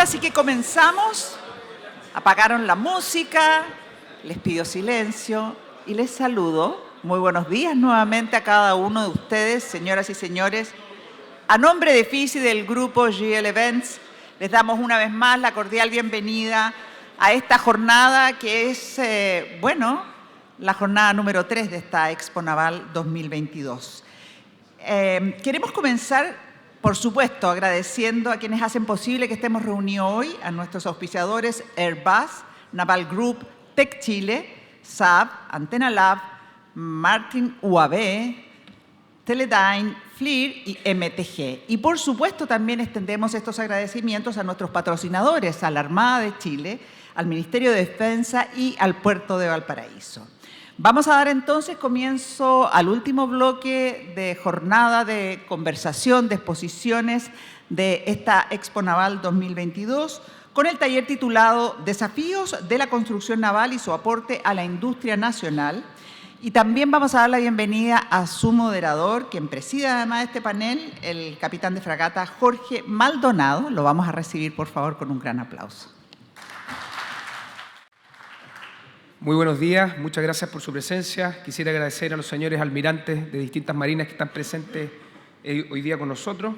así que comenzamos. Apagaron la música, les pido silencio y les saludo. Muy buenos días nuevamente a cada uno de ustedes, señoras y señores. A nombre de FIS y del grupo GL Events, les damos una vez más la cordial bienvenida a esta jornada que es, la jornada número 3 de esta Expo Naval 2022. Queremos comenzar, por supuesto, agradeciendo a quienes hacen posible que estemos reunidos hoy, a nuestros auspiciadores Airbus, Naval Group, Tech Chile, SAB, Antena Lab, Martin UAV, Teledyne, FLIR y MTG. Y por supuesto también extendemos estos agradecimientos a nuestros patrocinadores, a la Armada de Chile, al Ministerio de Defensa y al Puerto de Valparaíso. Vamos a dar entonces comienzo al último bloque de jornada de conversación, de exposiciones de esta Expo Naval 2022 con el taller titulado Desafíos de la construcción naval y su aporte a la industria nacional. Y también vamos a dar la bienvenida a su moderador, quien preside además este panel, el capitán de fragata Jorge Maldonado. Lo vamos a recibir, por favor, con un gran aplauso. Muy buenos días, muchas gracias por su presencia. Quisiera agradecer a los señores almirantes de distintas marinas que están presentes hoy día con nosotros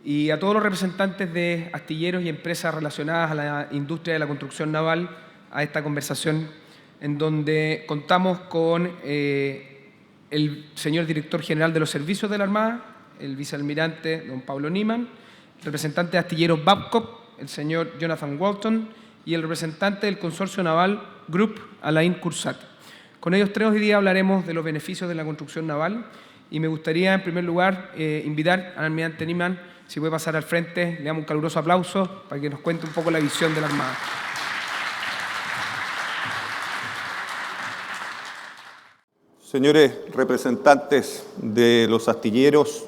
y a todos los representantes de astilleros y empresas relacionadas a la industria de la construcción naval a esta conversación en donde contamos con el señor director general de los servicios de la Armada, el vicealmirante don Pablo Niemann, el representante de astilleros Babcock, el señor Jonathan Walton, y el representante del Consorcio Naval Group, Alain Cursat. Con ellos tres hoy día hablaremos de los beneficios de la construcción naval y me gustaría en primer lugar invitar al almirante Niemann, si puede pasar al frente, le damos un caluroso aplauso para que nos cuente un poco la visión de la Armada. Señores representantes de los astilleros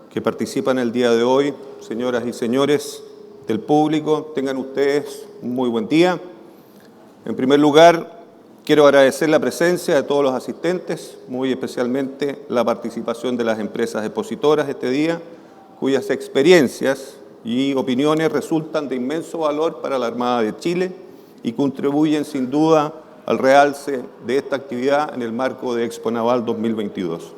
que participan el día de hoy, señoras y señores del público, tengan ustedes un muy buen día. En primer lugar, quiero agradecer la presencia de todos los asistentes, muy especialmente la participación de las empresas expositoras este día, cuyas experiencias y opiniones resultan de inmenso valor para la Armada de Chile y contribuyen sin duda al realce de esta actividad en el marco de Expo Naval 2022.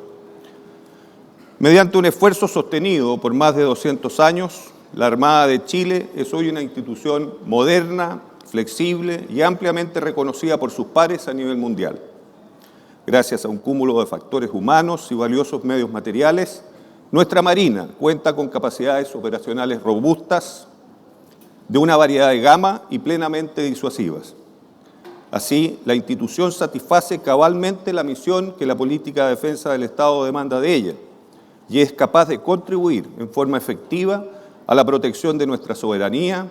Mediante un esfuerzo sostenido por más de 200 años, la Armada de Chile es hoy una institución moderna, flexible y ampliamente reconocida por sus pares a nivel mundial. Gracias a un cúmulo de factores humanos y valiosos medios materiales, nuestra Marina cuenta con capacidades operacionales robustas, de una variedad de gama y plenamente disuasivas. Así, la institución satisface cabalmente la misión que la política de defensa del Estado demanda de ella y es capaz de contribuir en forma efectiva a la protección de nuestra soberanía,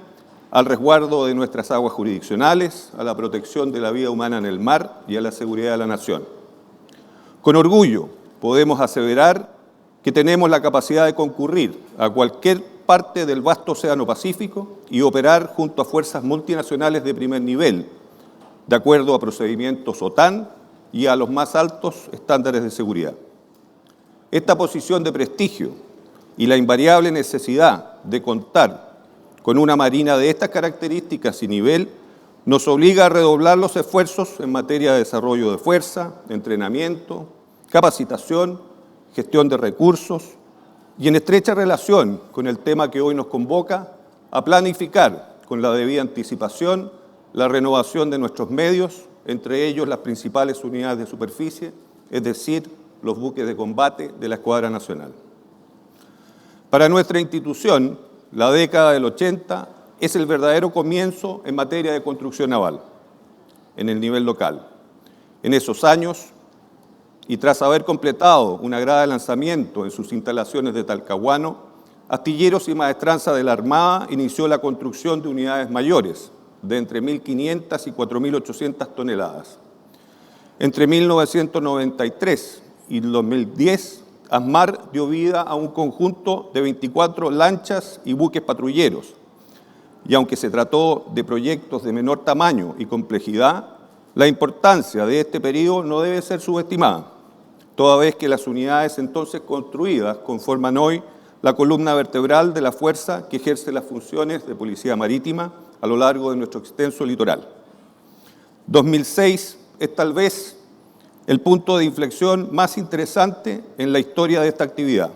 al resguardo de nuestras aguas jurisdiccionales, a la protección de la vida humana en el mar y a la seguridad de la nación. Con orgullo podemos aseverar que tenemos la capacidad de concurrir a cualquier parte del vasto Océano Pacífico y operar junto a fuerzas multinacionales de primer nivel, de acuerdo a procedimientos OTAN y a los más altos estándares de seguridad. Esta posición de prestigio y la invariable necesidad de contar con una marina de estas características y nivel nos obliga a redoblar los esfuerzos en materia de desarrollo de fuerza, entrenamiento, capacitación, gestión de recursos y en estrecha relación con el tema que hoy nos convoca, a planificar con la debida anticipación la renovación de nuestros medios, entre ellos las principales unidades de superficie, es decir, los buques de combate de la Escuadra Nacional. Para nuestra institución, la década del 80 es el verdadero comienzo en materia de construcción naval, en el nivel local. En esos años, y tras haber completado una grada de lanzamiento en sus instalaciones de Talcahuano, Astilleros y Maestranza de la Armada inició la construcción de unidades mayores, de entre 1.500 y 4.800 toneladas. Entre 1993 y 2010, ASMAR dio vida a un conjunto de 24 lanchas y buques patrulleros, y aunque se trató de proyectos de menor tamaño y complejidad, la importancia de este periodo no debe ser subestimada, toda vez que las unidades entonces construidas conforman hoy la columna vertebral de la fuerza que ejerce las funciones de policía marítima a lo largo de nuestro extenso litoral. 2006 es tal vez el punto de inflexión más interesante en la historia de esta actividad.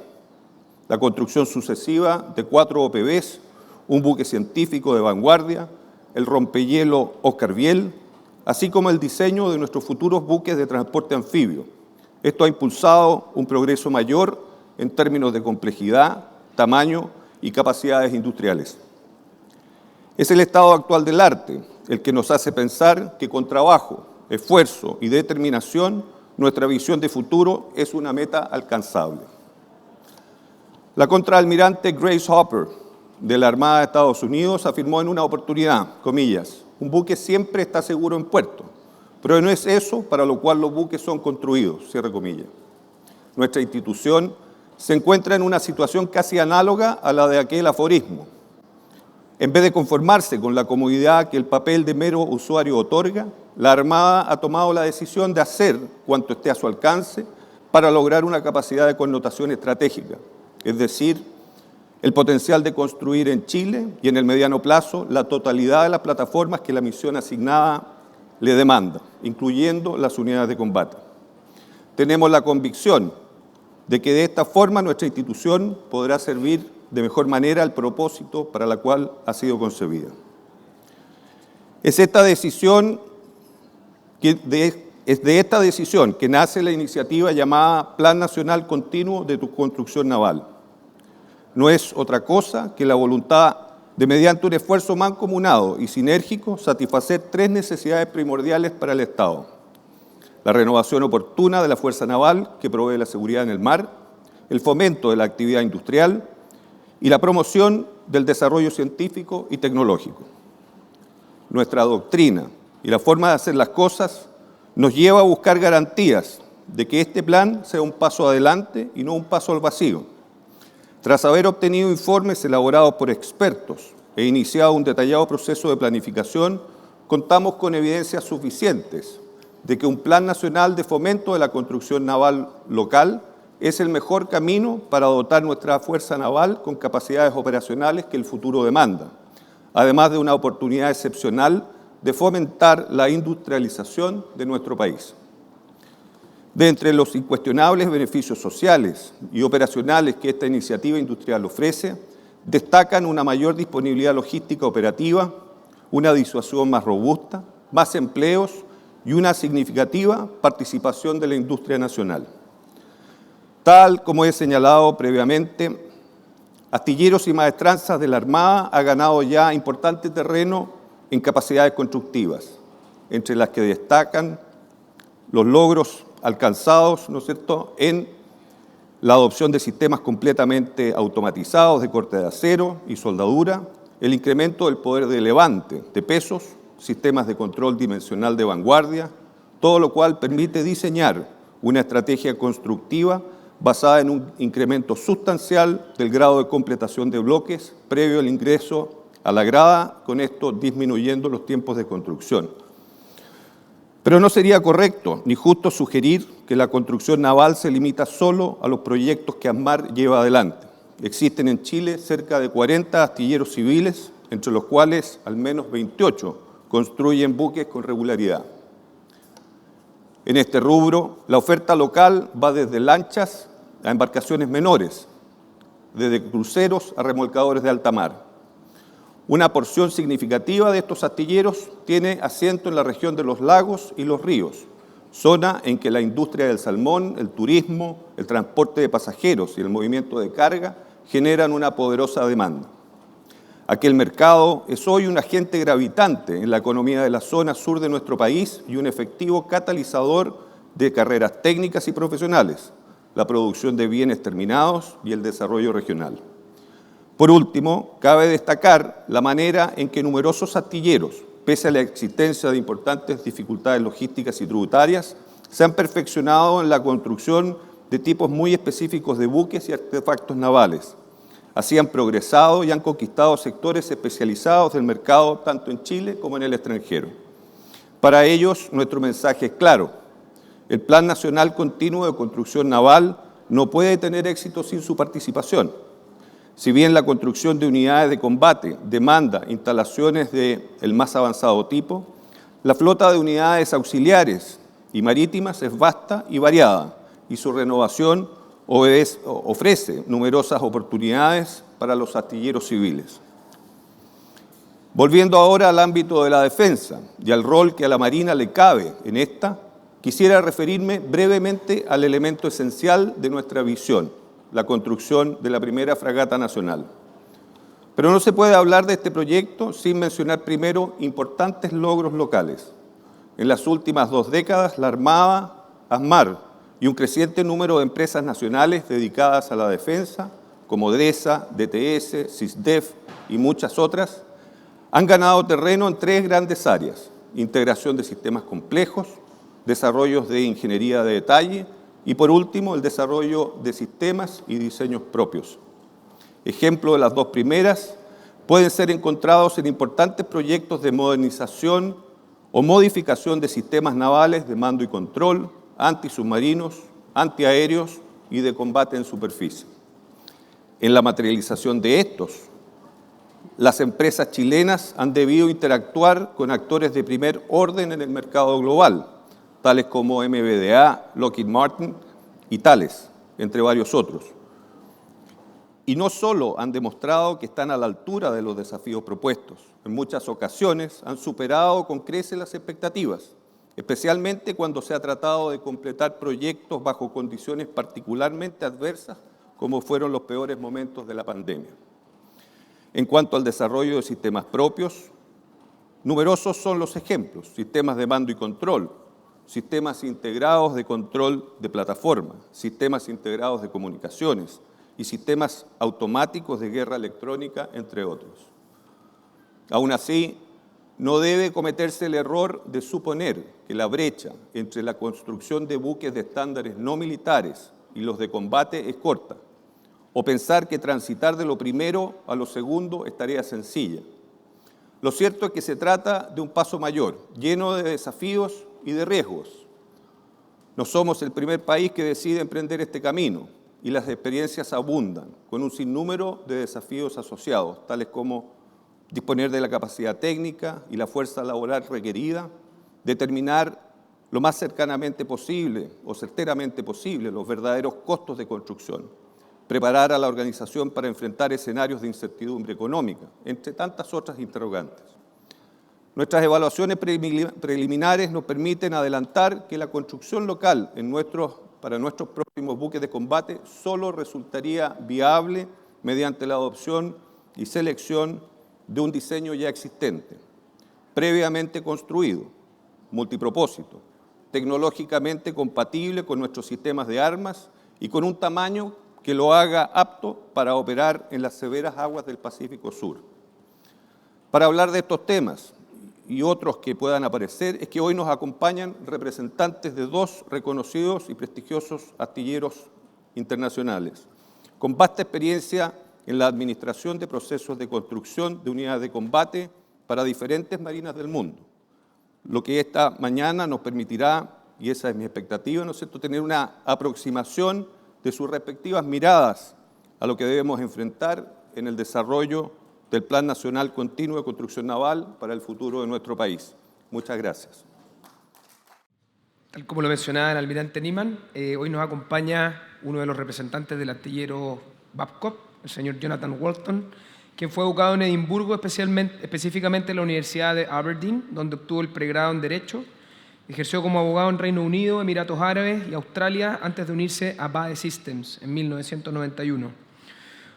La construcción sucesiva de 4 OPVs, un buque científico de vanguardia, el rompehielo Oscar Viel, así como el diseño de nuestros futuros buques de transporte anfibio. Esto ha impulsado un progreso mayor en términos de complejidad, tamaño y capacidades industriales. Es el estado actual del arte el que nos hace pensar que con trabajo, esfuerzo y determinación, nuestra visión de futuro es una meta alcanzable. La contraalmirante Grace Hopper, de la Armada de Estados Unidos, afirmó en una oportunidad, comillas, un buque siempre está seguro en puerto, pero no es eso para lo cual los buques son construidos, cierre comillas. Nuestra institución se encuentra en una situación casi análoga a la de aquel aforismo. En vez de conformarse con la comodidad que el papel de mero usuario otorga, la Armada ha tomado la decisión de hacer cuanto esté a su alcance para lograr una capacidad de connotación estratégica, es decir, el potencial de construir en Chile y en el mediano plazo la totalidad de las plataformas que la misión asignada le demanda, incluyendo las unidades de combate. Tenemos la convicción de que de esta forma nuestra institución podrá servir de mejor manera al propósito para la cual ha sido concebida. Es de esta decisión que nace la iniciativa llamada Plan Nacional Continuo de Construcción Naval. No es otra cosa que la voluntad de, mediante un esfuerzo mancomunado y sinérgico, satisfacer 3 necesidades primordiales para el Estado: la renovación oportuna de la Fuerza Naval, que provee la seguridad en el mar, el fomento de la actividad industrial y la promoción del desarrollo científico y tecnológico. Nuestra doctrina y la forma de hacer las cosas nos lleva a buscar garantías de que este plan sea un paso adelante y no un paso al vacío. Tras haber obtenido informes elaborados por expertos e iniciado un detallado proceso de planificación, contamos con evidencias suficientes de que un plan nacional de fomento de la construcción naval local es el mejor camino para dotar nuestra fuerza naval con capacidades operacionales que el futuro demanda, además de una oportunidad excepcional de fomentar la industrialización de nuestro país. De entre los incuestionables beneficios sociales y operacionales que esta iniciativa industrial ofrece, destacan una mayor disponibilidad logística operativa, una disuasión más robusta, más empleos y una significativa participación de la industria nacional. Tal como he señalado previamente, Astilleros y Maestranzas de la Armada ha ganado ya importante terreno en capacidades constructivas, entre las que destacan los logros alcanzados, ¿no es cierto?, en la adopción de sistemas completamente automatizados de corte de acero y soldadura, el incremento del poder de levante de pesos, sistemas de control dimensional de vanguardia, todo lo cual permite diseñar una estrategia constructiva basada en un incremento sustancial del grado de completación de bloques previo al ingreso a la grada, con esto disminuyendo los tiempos de construcción. Pero no sería correcto ni justo sugerir que la construcción naval se limita solo a los proyectos que ASMAR lleva adelante. Existen en Chile cerca de 40 astilleros civiles, entre los cuales al menos 28 construyen buques con regularidad. En este rubro, la oferta local va desde lanchas a embarcaciones menores, desde cruceros a remolcadores de alta mar. Una porción significativa de estos astilleros tiene asiento en la región de los lagos y los ríos, zona en que la industria del salmón, el turismo, el transporte de pasajeros y el movimiento de carga generan una poderosa demanda. Aquel mercado es hoy un agente gravitante en la economía de la zona sur de nuestro país y un efectivo catalizador de carreras técnicas y profesionales, la producción de bienes terminados y el desarrollo regional. Por último, cabe destacar la manera en que numerosos astilleros, pese a la existencia de importantes dificultades logísticas y tributarias, se han perfeccionado en la construcción de tipos muy específicos de buques y artefactos navales. Así han progresado y han conquistado sectores especializados del mercado tanto en Chile como en el extranjero. Para ellos, nuestro mensaje es claro: el Plan Nacional Continuo de Construcción Naval no puede tener éxito sin su participación. Si bien la construcción de unidades de combate demanda instalaciones del más avanzado tipo, la flota de unidades auxiliares y marítimas es vasta y variada, y su renovación ofrece numerosas oportunidades para los astilleros civiles. Volviendo ahora al ámbito de la defensa y al rol que a la Marina le cabe en esta, quisiera referirme brevemente al elemento esencial de nuestra visión, la construcción de la primera fragata nacional. Pero no se puede hablar de este proyecto sin mencionar primero importantes logros locales. En las últimas 2 décadas, la Armada, ASMAR y un creciente número de empresas nacionales dedicadas a la defensa, como DESA, DTS, SISDEF y muchas otras, han ganado terreno en 3 grandes áreas: integración de sistemas complejos, desarrollos de ingeniería de detalle y, por último, el desarrollo de sistemas y diseños propios. Ejemplos de las 2 primeras pueden ser encontrados en importantes proyectos de modernización o modificación de sistemas navales de mando y control, antisubmarinos, antiaéreos y de combate en superficie. En la materialización de estos, las empresas chilenas han debido interactuar con actores de primer orden en el mercado global, tales como MBDA, Lockheed Martin y Thales, entre varios otros. Y no solo han demostrado que están a la altura de los desafíos propuestos, en muchas ocasiones han superado con creces las expectativas, especialmente cuando se ha tratado de completar proyectos bajo condiciones particularmente adversas, como fueron los peores momentos de la pandemia. En cuanto al desarrollo de sistemas propios, numerosos son los ejemplos: sistemas de mando y control, sistemas integrados de control de plataforma, sistemas integrados de comunicaciones y sistemas automáticos de guerra electrónica, entre otros. Aún así, no debe cometerse el error de suponer que la brecha entre la construcción de buques de estándares no militares y los de combate es corta, o pensar que transitar de lo primero a lo segundo es tarea sencilla. Lo cierto es que se trata de un paso mayor, lleno de desafíos y de riesgos. No somos el primer país que decide emprender este camino, y las experiencias abundan, con un sinnúmero de desafíos asociados, tales como disponer de la capacidad técnica y la fuerza laboral requerida, determinar lo más cercanamente posible o certeramente posible los verdaderos costos de construcción, preparar a la organización para enfrentar escenarios de incertidumbre económica, entre tantas otras interrogantes. Nuestras evaluaciones preliminares nos permiten adelantar que la construcción local para nuestros próximos buques de combate solo resultaría viable mediante la adopción y selección de un diseño ya existente, previamente construido, multipropósito, tecnológicamente compatible con nuestros sistemas de armas y con un tamaño que lo haga apto para operar en las severas aguas del Pacífico Sur. Para hablar de estos temas y otros que puedan aparecer, es que hoy nos acompañan representantes de 2 reconocidos y prestigiosos astilleros internacionales, con vasta experiencia en la administración de procesos de construcción de unidades de combate para diferentes marinas del mundo, lo que esta mañana nos permitirá, y esa es mi expectativa, ¿no es cierto?, tener una aproximación de sus respectivas miradas a lo que debemos enfrentar en el desarrollo del Plan Nacional Continuo de Construcción Naval para el futuro de nuestro país. Muchas gracias. Tal como lo mencionaba el almirante Niman, hoy nos acompaña uno de los representantes del astillero Babcock, el señor Jonathan Walton, quien fue educado en Edimburgo, específicamente en la Universidad de Aberdeen, donde obtuvo el pregrado en Derecho. Ejerció como abogado en Reino Unido, Emiratos Árabes y Australia antes de unirse a BAE Systems en 1991.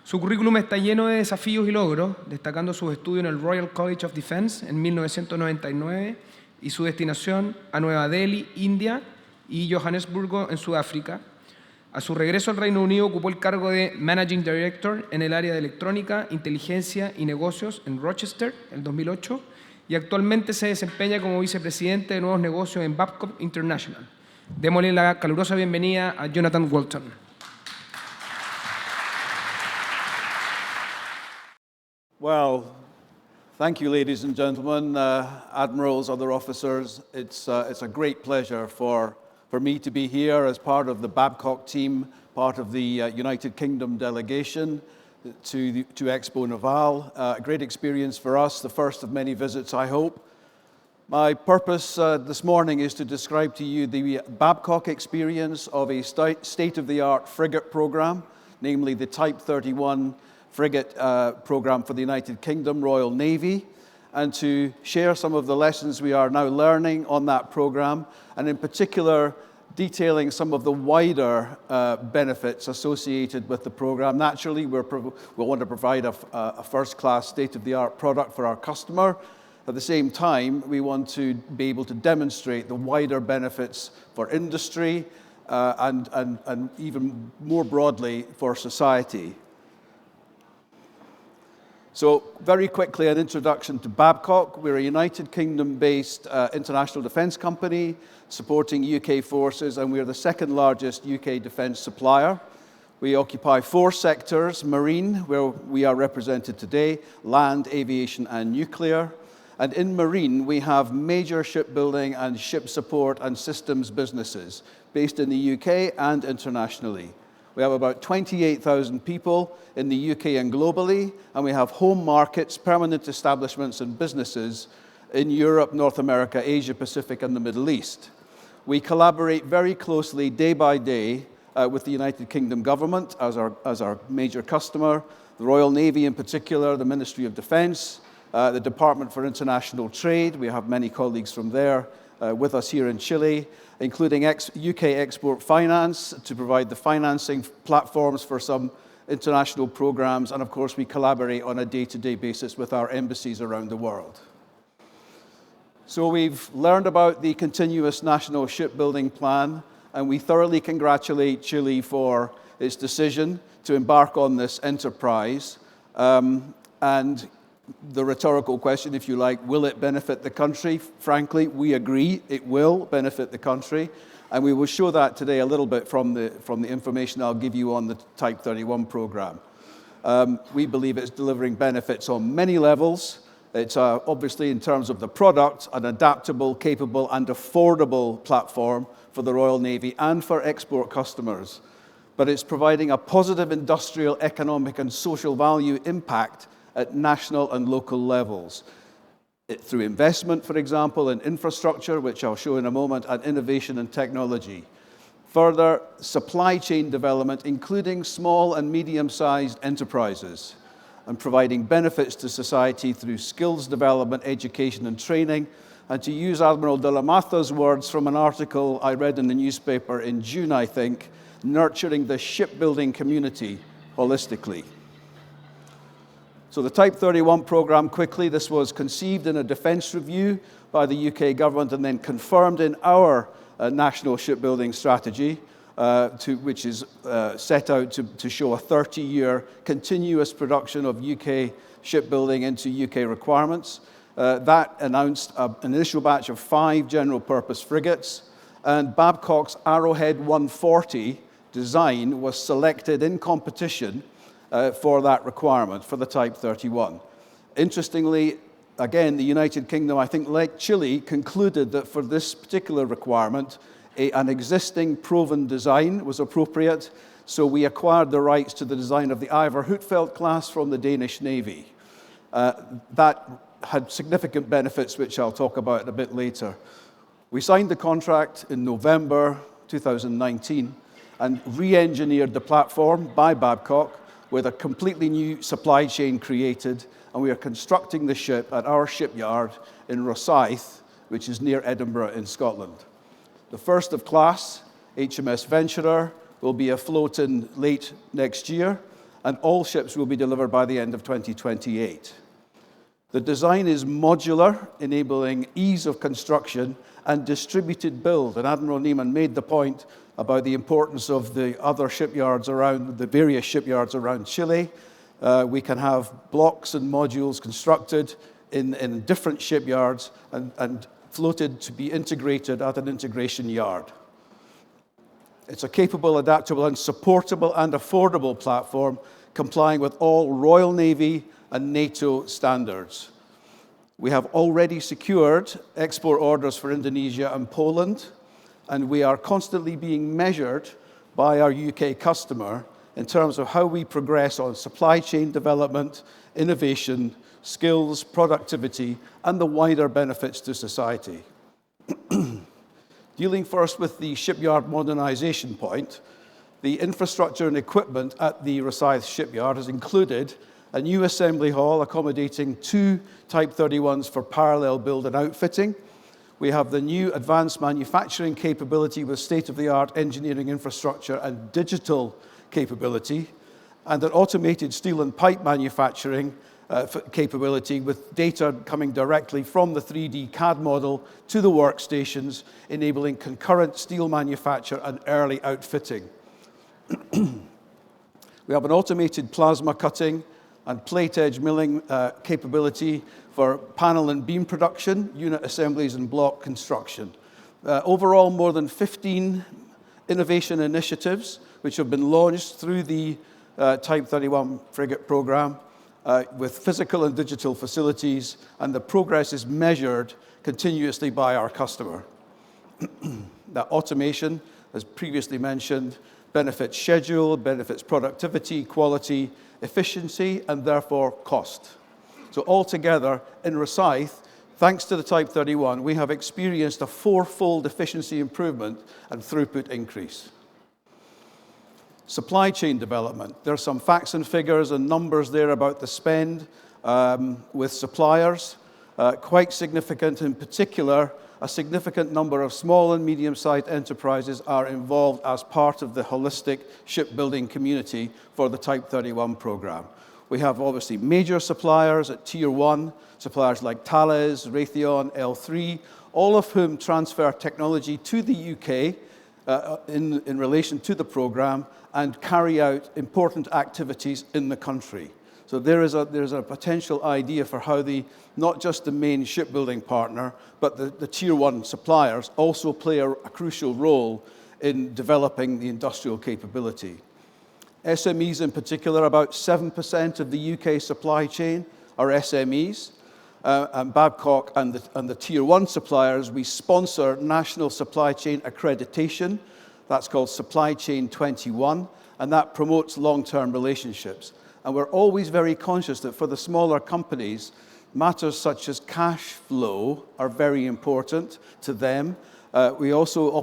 Su currículum está lleno de desafíos y logros, destacando sus estudios en el Royal College of Defence en 1999 y su destinación a Nueva Delhi, India, y Johannesburgo, en Sudáfrica. A su regreso al Reino Unido ocupó el cargo de Managing Director en el área de electrónica, inteligencia y negocios en Rochester en 2008 y actualmente se desempeña como vicepresidente de nuevos negocios en Babcock International. Démosle la calurosa bienvenida a Jonathan Walton. Well, thank you, ladies and gentlemen, admirals, other officers. It's a great pleasure for me to be here as part of the Babcock team, part of the United Kingdom delegation. to Expo Naval. A great experience for us, the first of many visits, I hope. My purpose this morning is to describe to you the Babcock experience of a state-of-the-art frigate program, namely the Type 31 frigate program for the United Kingdom Royal Navy, and to share some of the lessons we are now learning on that program, and in particular, detailing some of the wider benefits associated with the program. Naturally, we want to provide a first-class, state-of-the-art product for our customer. At the same time, we want to be able to demonstrate the wider benefits for industry and even more broadly for society. So very quickly, an introduction to Babcock. We're a United Kingdom-based international defence company supporting UK forces, and we're the second largest UK defence supplier. We occupy 4 sectors: marine, where we are represented today, land, aviation, and nuclear. And in marine, we have major shipbuilding and ship support and systems businesses based in the UK and internationally. We have about 28,000 people in the UK and globally, and we have home markets, permanent establishments, and businesses in Europe, North America, Asia Pacific, and the Middle East. We collaborate very closely day by day with the United Kingdom government as our major customer, the Royal Navy in particular, the Ministry of Defence, the Department for International Trade. We have many colleagues from there with us here in Chile, including UK Export Finance to provide the financing platforms for some international programs. And of course, we collaborate on a day-to-day basis with our embassies around the world. So we've learned about the Continuous National Shipbuilding Plan, and we thoroughly congratulate Chile for its decision to embark on this enterprise. And the rhetorical question, if you like, will it benefit the country? Frankly, we agree it will benefit the country, and we will show that today a little bit from the information I'll give you on the Type 31 program. We believe it's delivering benefits on many levels. It's obviously, in terms of the product, an adaptable, capable, and affordable platform for the Royal Navy and for export customers. But it's providing a positive industrial, economic, and social value impact at national and local levels. Through investment, for example, in infrastructure, which I'll show in a moment, and innovation and technology. Further, supply chain development, including small and medium-sized enterprises, and providing benefits to society through skills development, education, and training. And to use Admiral de la Mata's words from an article I read in the newspaper in June, I think, nurturing the shipbuilding community holistically. So the Type 31 program, quickly, this was conceived in a defence review by the UK government and then confirmed in our national shipbuilding strategy, which is set out to show a 30-year continuous production of UK shipbuilding into UK requirements. That announced an initial batch of 5 general-purpose frigates, and Babcock's Arrowhead 140 design was selected in competition for that requirement, for the Type 31. Interestingly, again, the United Kingdom, I think like Chile, concluded that for this particular requirement, an existing proven design was appropriate, so we acquired the rights to the design of the Ivar Huitfeldt class from the Danish Navy. That had significant benefits, which I'll talk about a bit later. We signed the contract in November 2019 and re-engineered the platform by Babcock with a completely new supply chain created, and we are constructing the ship at our shipyard in Rosyth, which is near Edinburgh in Scotland. The first of class, HMS Venturer, will be afloat in late next year, and all ships will be delivered by the end of 2028. The design is modular, enabling ease of construction and distributed build, and Admiral Neiman made the point about the importance of the other shipyards around, the various shipyards around Chile. We can have blocks and modules constructed in different shipyards and floated to be integrated at an integration yard. It's a capable, adaptable, and supportable and affordable platform complying with all Royal Navy and NATO standards. We have already secured export orders for Indonesia and Poland, and we are constantly being measured by our UK customer in terms of how we progress on supply chain development, innovation, skills, productivity, and the wider benefits to society. Dealing first with the shipyard modernization point, the infrastructure and equipment at the Rosyth shipyard has included a new assembly hall accommodating 2 Type 31s for parallel build and outfitting. We have the new advanced manufacturing capability with state-of-the-art engineering infrastructure and digital capability, and an automated steel and pipe manufacturing capability with data coming directly from the 3D CAD model to the workstations, enabling concurrent steel manufacture and early outfitting. We have an automated plasma cutting and plate edge milling capability for panel and beam production, unit assemblies, and block construction. Overall, more than 15 innovation initiatives which have been launched through the Type 31 frigate program with physical and digital facilities, and the progress is measured continuously by our customer. That automation, as previously mentioned, benefits schedule, benefits productivity, quality, efficiency, and therefore cost. So altogether, in Rosyth, thanks to the Type 31, we have experienced a 4-fold efficiency improvement and throughput increase. Supply chain development. There are some facts and figures and numbers there about the spend with suppliers. Quite significant. In particular, a significant number of small and medium-sized enterprises are involved as part of the holistic shipbuilding community for the Type 31 program. We have obviously major suppliers at Tier 1, suppliers like Thales, Raytheon, L3, all of whom transfer technology to the UK in relation to the program and carry out important activities in the country. So there's a potential idea for how not just the main shipbuilding partner, but the Tier 1 suppliers also play a crucial role in developing the industrial capability. SMEs in particular, about 7% of the UK supply chain are SMEs. And Babcock and the Tier 1 suppliers, we sponsor national supply chain accreditation. That's called Supply Chain 21, and that promotes long-term relationships. And we're always very conscious that for the smaller companies, matters such as cash flow are very important to them. We also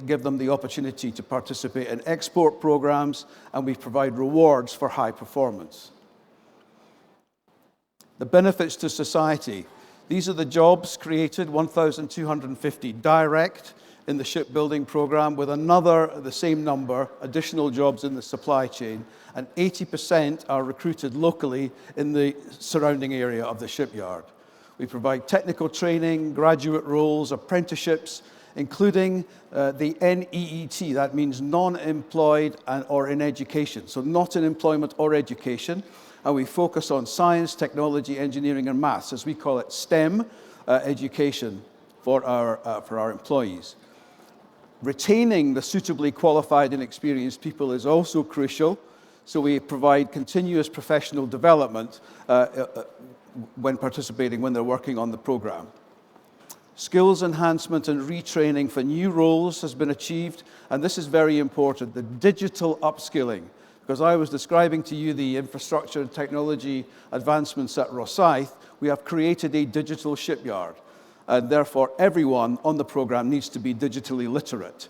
give them the opportunity to participate in export programs, and we provide rewards for high performance. The benefits to society. These are the jobs created, 1,250 direct in the shipbuilding program, with the same number, additional jobs in the supply chain, and 80% are recruited locally in the surrounding area of the shipyard. We provide technical training, graduate roles, apprenticeships, including the NEET, that means non-employed or in education, so not in employment or education. And we focus on science, technology, engineering, and maths, as we call it, STEM education for our employees. Retaining the suitably qualified and experienced people is also crucial, so we provide continuous professional development when they're working on the program. Skills enhancement and retraining for new roles has been achieved, and this is very important, the digital upskilling. Because I was describing to you the infrastructure and technology advancements at Rosyth, we have created a digital shipyard, and therefore everyone on the program needs to be digitally literate.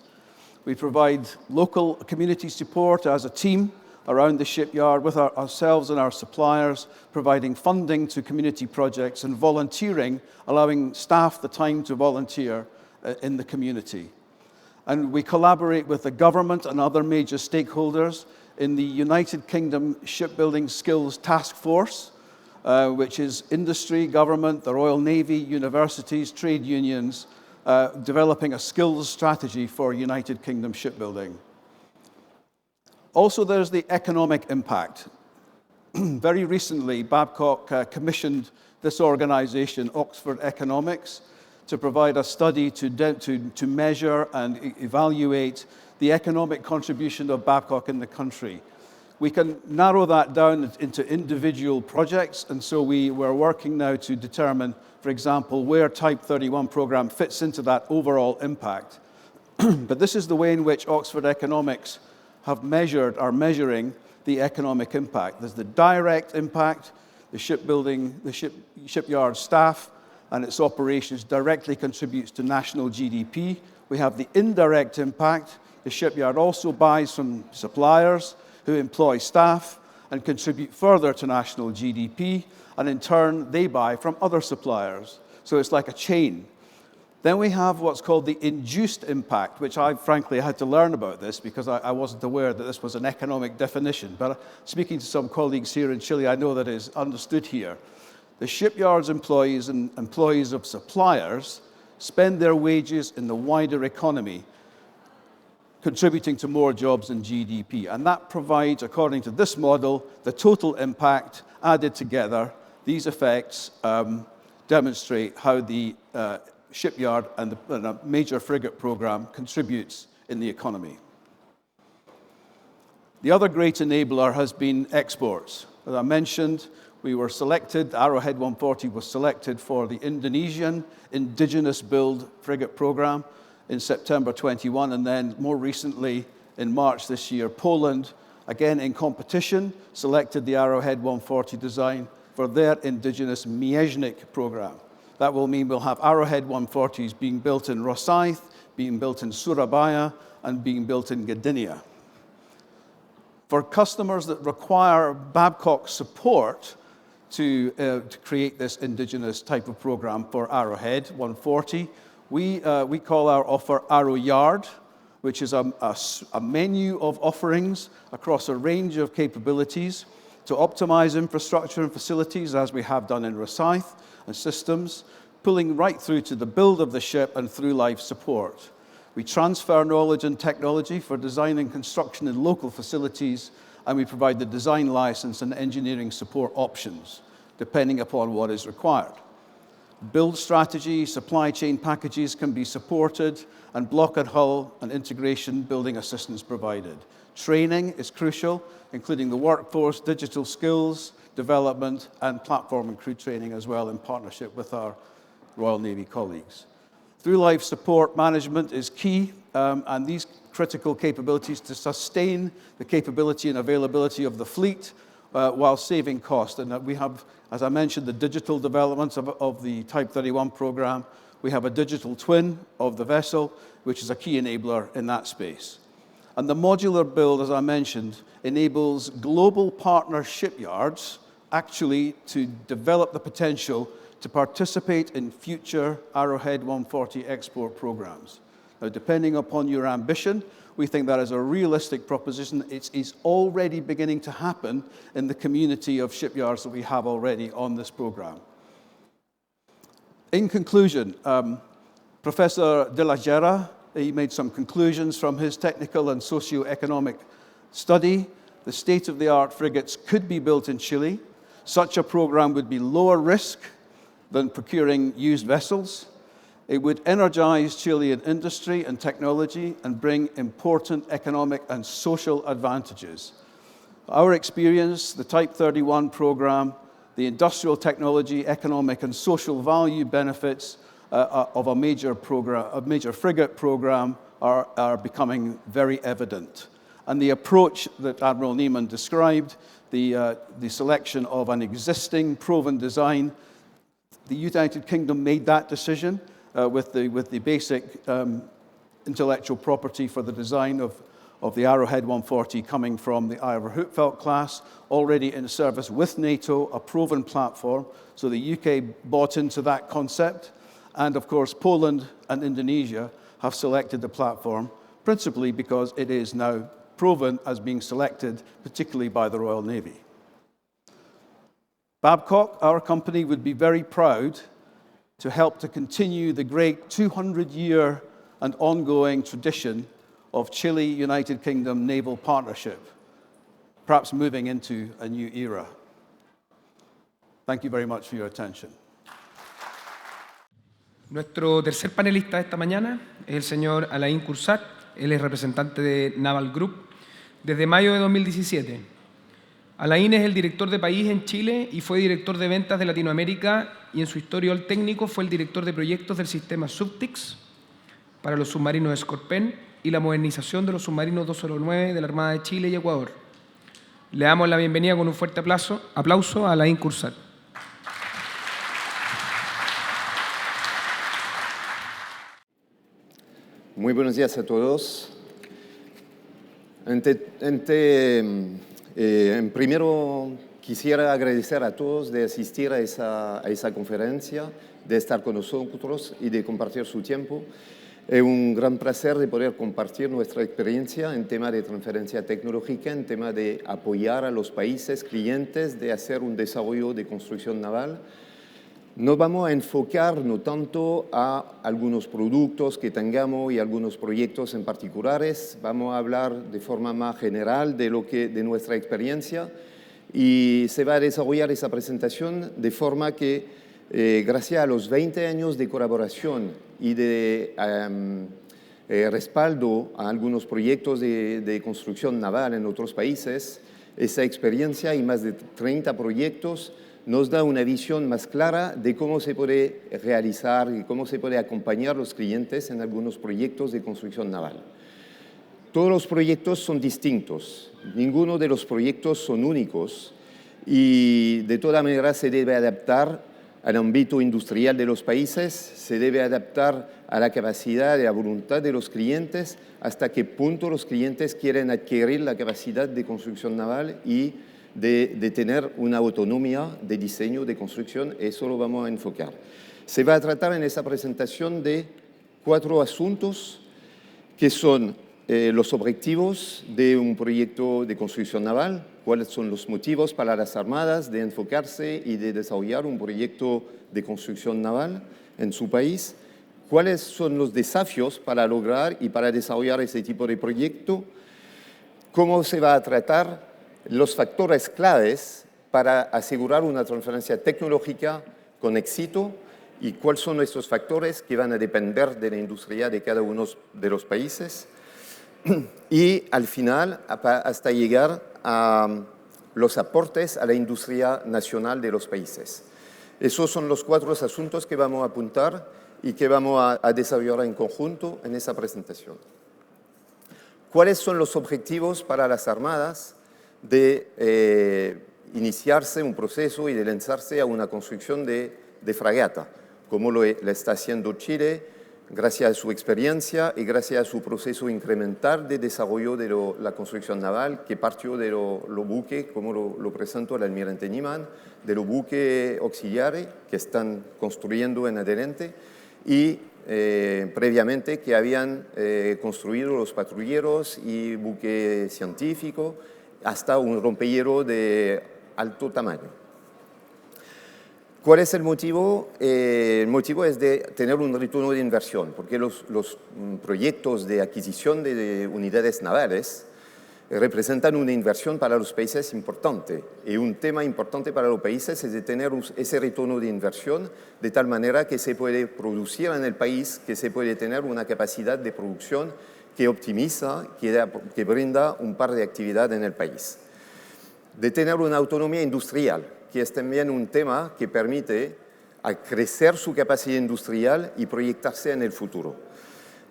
We provide local community support as a team around the shipyard with ourselves and our suppliers, providing funding to community projects and volunteering, allowing staff the time to volunteer in the community. And we collaborate with the government and other major stakeholders in the United Kingdom Shipbuilding Skills Task Force, which is industry, government, the Royal Navy, universities, trade unions, developing a skills strategy for United Kingdom shipbuilding. Also, there's the economic impact. Very recently, Babcock commissioned this organization, Oxford Economics, to provide a study to measure and evaluate the economic contribution of Babcock in the country. We can narrow that down into individual projects, and so we're working now to determine, for example, where Type 31 program fits into that overall impact. But this is the way in which Oxford Economics are measuring the economic impact. There's the direct impact, the shipbuilding, the shipyard staff and its operations directly contributes to national GDP. We have the indirect impact. The shipyard also buys from suppliers who employ staff and contribute further to national GDP, and in turn, they buy from other suppliers. So it's like a chain. Then we have what's called the induced impact, which I frankly had to learn about this because I wasn't aware that this was an economic definition. But speaking to some colleagues here in Chile, I know that it is understood here. The shipyard's employees and employees of suppliers spend their wages in the wider economy, contributing to more jobs and GDP. And that provides, according to this model, the total impact added together. These effects demonstrate how the shipyard and a major frigate program contributes in the economy. The other great enabler has been exports. As I mentioned, we were selected, Arrowhead 140 was selected for the Indonesian indigenous build frigate program in September 21, and then more recently in March this year, Poland, again in competition, selected the Arrowhead 140 design for their indigenous Miesznik program. That will mean we'll have Arrowhead 140s being built in Rosyth, being built in Surabaya, and being built in Gdynia. For customers that require Babcock support to create this indigenous type of program for Arrowhead 140, we call our offer Arrow Yard, which is a menu of offerings across a range of capabilities to optimize infrastructure and facilities, as we have done in Rosyth, and systems, pulling right through to the build of the ship and through life support. We transfer knowledge and technology for design and construction in local facilities, and we provide the design license and engineering support options, depending upon what is required. Build strategy, supply chain packages can be supported, and block and hull and integration building assistance provided. Training is crucial, including the workforce, digital skills, development, and platform and crew training as well in partnership with our Royal Navy colleagues. Through life support management is key, and these critical capabilities to sustain the capability and availability of the fleet while saving cost. And we have, as I mentioned, the digital developments of the Type 31 program. We have a digital twin of the vessel, which is a key enabler in that space. And the modular build, as I mentioned, enables global partner shipyards actually to develop the potential to participate in future Arrowhead 140 export programs. Now, depending upon your ambition, we think that is a realistic proposition. It is already beginning to happen in the community of shipyards that we have already on this program. In conclusion, Professor De La Gera, he made some conclusions from his technical and socio-economic study. The state-of-the-art frigates could be built in Chile. Such a program would be lower risk than procuring used vessels. It would energize Chilean industry and technology and bring important economic and social advantages. Our experience, the Type 31 program, the industrial technology, economic and social value benefits of a major frigate program are becoming very evident. And the approach that Admiral Neiman described, the selection of an existing proven design, the United Kingdom made that decision with the basic intellectual property for the design of the Arrowhead 140 coming from the Ivor Hoopfelt class, already in service with NATO, a proven platform. So the UK bought into that concept. And of course, Poland and Indonesia have selected the platform, principally because it is now proven as being selected, particularly by the Royal Navy. Babcock, our company, would be very proud to help to continue the great 200-year and ongoing tradition of Chile-United Kingdom naval partnership, perhaps moving into a new era. Thank you very much for your attention. Nuestro tercer panelista de esta mañana es el señor Alain Coursat. Él es representante de Naval Group desde mayo de 2017. Alain es el director de país en Chile y fue director de ventas de Latinoamérica, y en su historial técnico fue el director de proyectos del sistema Subtix para los submarinos Scorpène y la modernización de los submarinos 209 de la Armada de Chile y Ecuador. Le damos la bienvenida con un fuerte aplauso a Alain Cursat. Muy buenos días a todos. Primero quisiera agradecer a todos de asistir a esa conferencia, de estar con nosotros y de compartir su tiempo. Es un gran placer de poder compartir nuestra experiencia en tema de transferencia tecnológica, en tema de apoyar a los países clientes, de hacer un desarrollo de construcción naval. Nos vamos a enfocar no tanto a algunos productos que tengamos y algunos proyectos en particulares. Vamos a hablar de forma más general de nuestra experiencia y se va a desarrollar esa presentación de forma que, gracias a los 20 años de colaboración y de respaldo a algunos proyectos de construcción naval en otros países, esa experiencia y más de 30 proyectos nos da una visión más clara de cómo se puede realizar y cómo se puede acompañar a los clientes en algunos proyectos de construcción naval. Todos los proyectos son distintos, ninguno de los proyectos son únicos y de toda manera se debe adaptar al ámbito industrial de los países, se debe adaptar a la capacidad y la voluntad de los clientes, hasta qué punto los clientes quieren adquirir la capacidad de construcción naval y de tener una autonomía de diseño, de construcción. Eso lo vamos a enfocar. Se va a tratar en esa presentación de 4 asuntos que son los objetivos de un proyecto de construcción naval, cuáles son los motivos para las armadas de enfocarse y de desarrollar un proyecto de construcción naval en su país, cuáles son los desafíos para lograr y para desarrollar ese tipo de proyecto, cómo se va a tratar los factores claves para asegurar una transferencia tecnológica con éxito y cuáles son estos factores que van a depender de la industria de cada uno de los países. Y al final, hasta llegar a los aportes a la industria nacional de los países. Esos son los 4 asuntos que vamos a apuntar y que vamos a desarrollar en conjunto en esa presentación. ¿Cuáles son los objetivos para las armadas de iniciarse un proceso y de lanzarse a una construcción de fragata, como lo está haciendo Chile, gracias a su experiencia y gracias a su proceso incremental de desarrollo de la construcción naval, que partió de los buques, como lo presentó el almirante Niemann, de los buques auxiliares que están construyendo en adelante y previamente que habían construido los patrulleros y buques científicos, hasta un rompehierro de alto tamaño. ¿Cuál es el motivo? El motivo es de tener un retorno de inversión, porque los proyectos de adquisición de unidades navales representan una inversión para los países importante. Y un tema importante para los países es de tener ese retorno de inversión de tal manera que se puede producir en el país, que se puede tener una capacidad de producción que optimiza, que brinda un par de actividades en el país. De tener una autonomía industrial, que es también un tema que permite crecer su capacidad industrial y proyectarse en el futuro.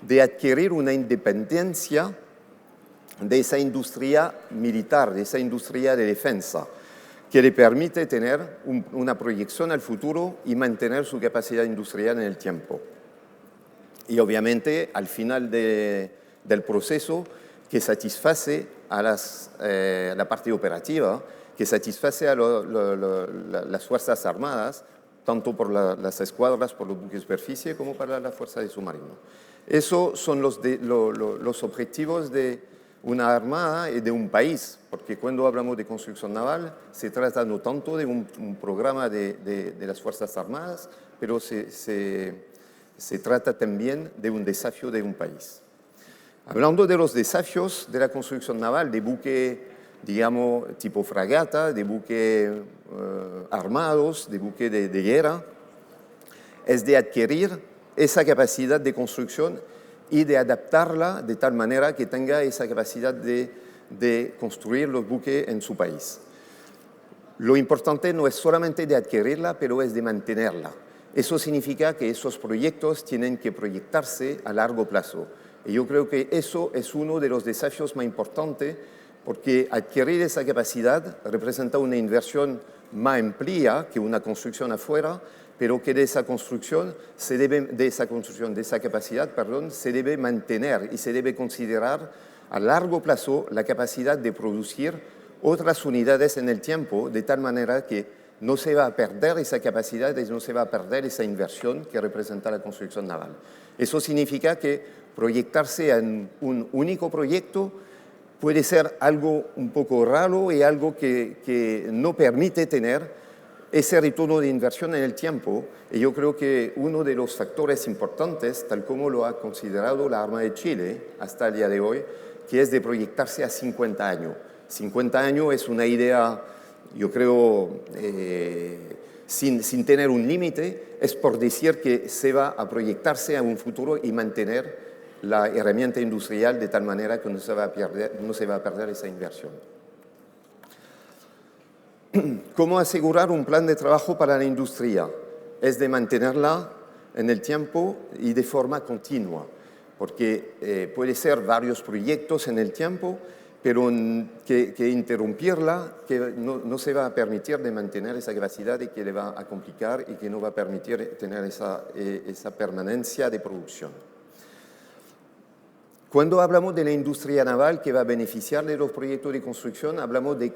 De adquirir una independencia de esa industria militar, de esa industria de defensa, que le permite tener una proyección al futuro y mantener su capacidad industrial en el tiempo. Y obviamente, al final del proceso, que satisface a la parte operativa, que satisface a las Fuerzas Armadas, tanto por las escuadras, por los buques de superficie, como para la Fuerza de Submarino. Esos son los objetivos de una armada y de un país, porque cuando hablamos de construcción naval, se trata no tanto de un programa de las Fuerzas Armadas, pero se trata también de un desafío de un país. Hablando de los desafíos de la construcción naval, de buques, digamos, tipo fragata, de buques armados, de buques de guerra, es de adquirir esa capacidad de construcción y de adaptarla de tal manera que tenga esa capacidad de construir los buques en su país. Lo importante no es solamente de adquirirla, pero es de mantenerla. Eso significa que esos proyectos tienen que proyectarse a largo plazo. Y yo creo que eso es uno de los desafíos más importantes porque adquirir esa capacidad representa una inversión más amplia que una construcción afuera, pero que de esa capacidad, se debe mantener y se debe considerar a largo plazo la capacidad de producir otras unidades en el tiempo, de tal manera que no se va a perder esa capacidad y no se va a perder esa inversión que representa la construcción naval. Eso significa que proyectarse en un único proyecto puede ser algo un poco raro y algo que no permite tener ese retorno de inversión en el tiempo. Y yo creo que uno de los factores importantes, tal como lo ha considerado la Armada de Chile hasta el día de hoy, que es de proyectarse a 50 años. 50 años es una idea, yo creo, sin tener un límite, es por decir que se va a proyectarse a un futuro y mantener la herramienta industrial de tal manera que no se va a perder esa inversión. ¿Cómo asegurar un plan de trabajo para la industria? Es de mantenerla en el tiempo y de forma continua, porque puede ser varios proyectos en el tiempo, pero que interrumpirla, que no se va a permitir de mantener esa capacidad y que le va a complicar y que no va a permitir tener esa permanencia de producción. Cuando hablamos de la industria naval que va a beneficiar de los proyectos de construcción, hablamos de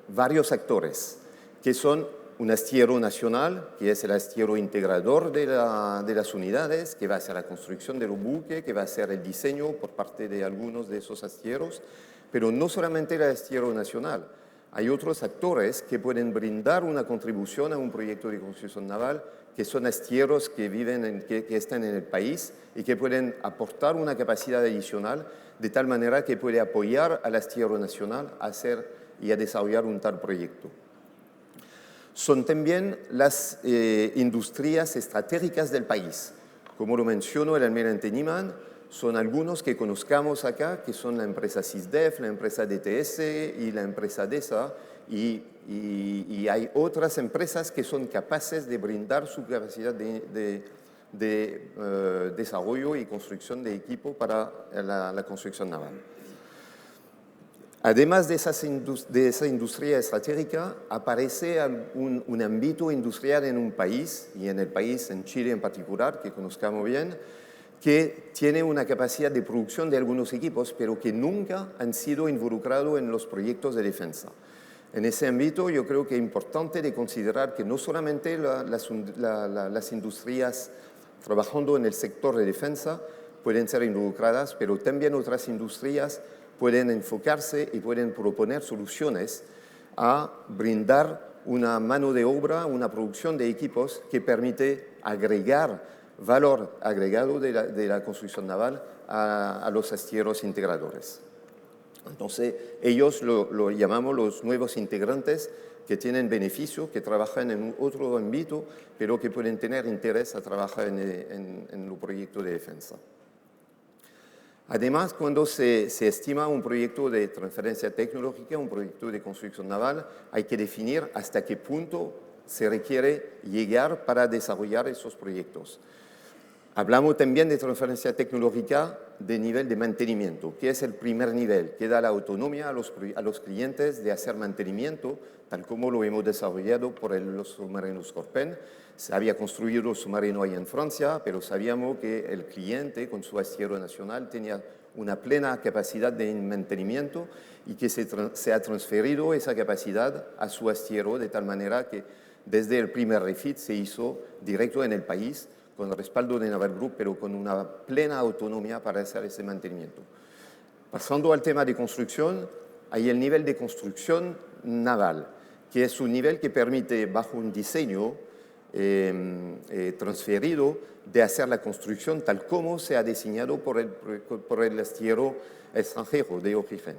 varios actores, que son un astillero nacional, que es el astillero integrador de las unidades, que va a hacer la construcción de los buques, que va a hacer el diseño por parte de algunos de esos astilleros, pero no solamente el astillero nacional. Hay otros actores que pueden brindar una contribución a un proyecto de construcción naval, que son astilleros que están en el país y que pueden aportar una capacidad adicional de tal manera que puede apoyar al astillero nacional a hacer y a desarrollar un tal proyecto. Son también las industrias estratégicas del país. Como lo mencionó el almirante Niemann, son algunos que conozcamos acá, que son la empresa SISDEF, la empresa DTS y la empresa DESA, y hay otras empresas que son capaces de brindar su capacidad de desarrollo y construcción de equipo para la construcción naval. Además de esa industria estratégica, aparece un ámbito industrial en un país, y en el país, en Chile en particular, que conozcamos bien, que tiene una capacidad de producción de algunos equipos, pero que nunca han sido involucrados en los proyectos de defensa. En ese ámbito yo creo que es importante de considerar que no solamente las industrias trabajando en el sector de defensa pueden ser involucradas, pero también otras industrias pueden enfocarse y pueden proponer soluciones a brindar una mano de obra, una producción de equipos que permite agregar valor agregado de la construcción naval a los astilleros integradores. Entonces, ellos lo llamamos los nuevos integrantes que tienen beneficio, que trabajan en otro ámbito, pero que pueden tener interés a trabajar en los proyectos de defensa. Además, cuando se estima un proyecto de transferencia tecnológica, un proyecto de construcción naval, hay que definir hasta qué punto se requiere llegar para desarrollar esos proyectos. Hablamos también de transferencia tecnológica de nivel de mantenimiento, que es el primer nivel, que da la autonomía a los clientes de hacer mantenimiento, tal como lo hemos desarrollado por los submarinos Scorpène. Se había construido un submarino ahí en Francia, pero sabíamos que el cliente con su astillero nacional tenía una plena capacidad de mantenimiento y que se ha transferido esa capacidad a su astillero de tal manera que desde el primer refit se hizo directo en el país, con el respaldo de Naval Group, pero con una plena autonomía para hacer ese mantenimiento. Pasando al tema de construcción, hay el nivel de construcción naval, que es un nivel que permite, bajo un diseño transferido, de hacer la construcción tal como se ha diseñado por el astillero extranjero de origen.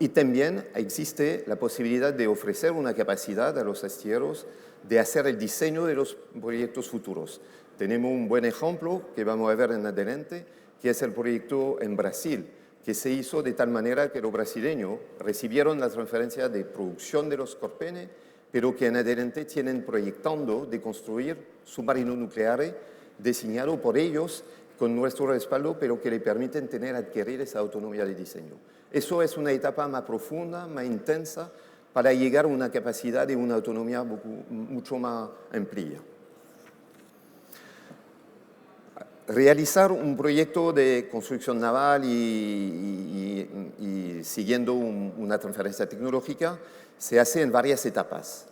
Y también existe la posibilidad de ofrecer una capacidad a los astilleros de hacer el diseño de los proyectos futuros. Tenemos un buen ejemplo que vamos a ver en adelante, que es el proyecto en Brasil, que se hizo de tal manera que los brasileños recibieron la transferencia de producción de los Scorpène, pero que en adelante tienen proyectando de construir submarinos nucleares diseñados por ellos con nuestro respaldo, pero que le permiten adquirir esa autonomía de diseño. Eso es una etapa más profunda, más intensa, para llegar a una capacidad y una autonomía mucho más amplia. Realizar un proyecto de construcción naval y siguiendo una transferencia tecnológica se hace en varias etapas.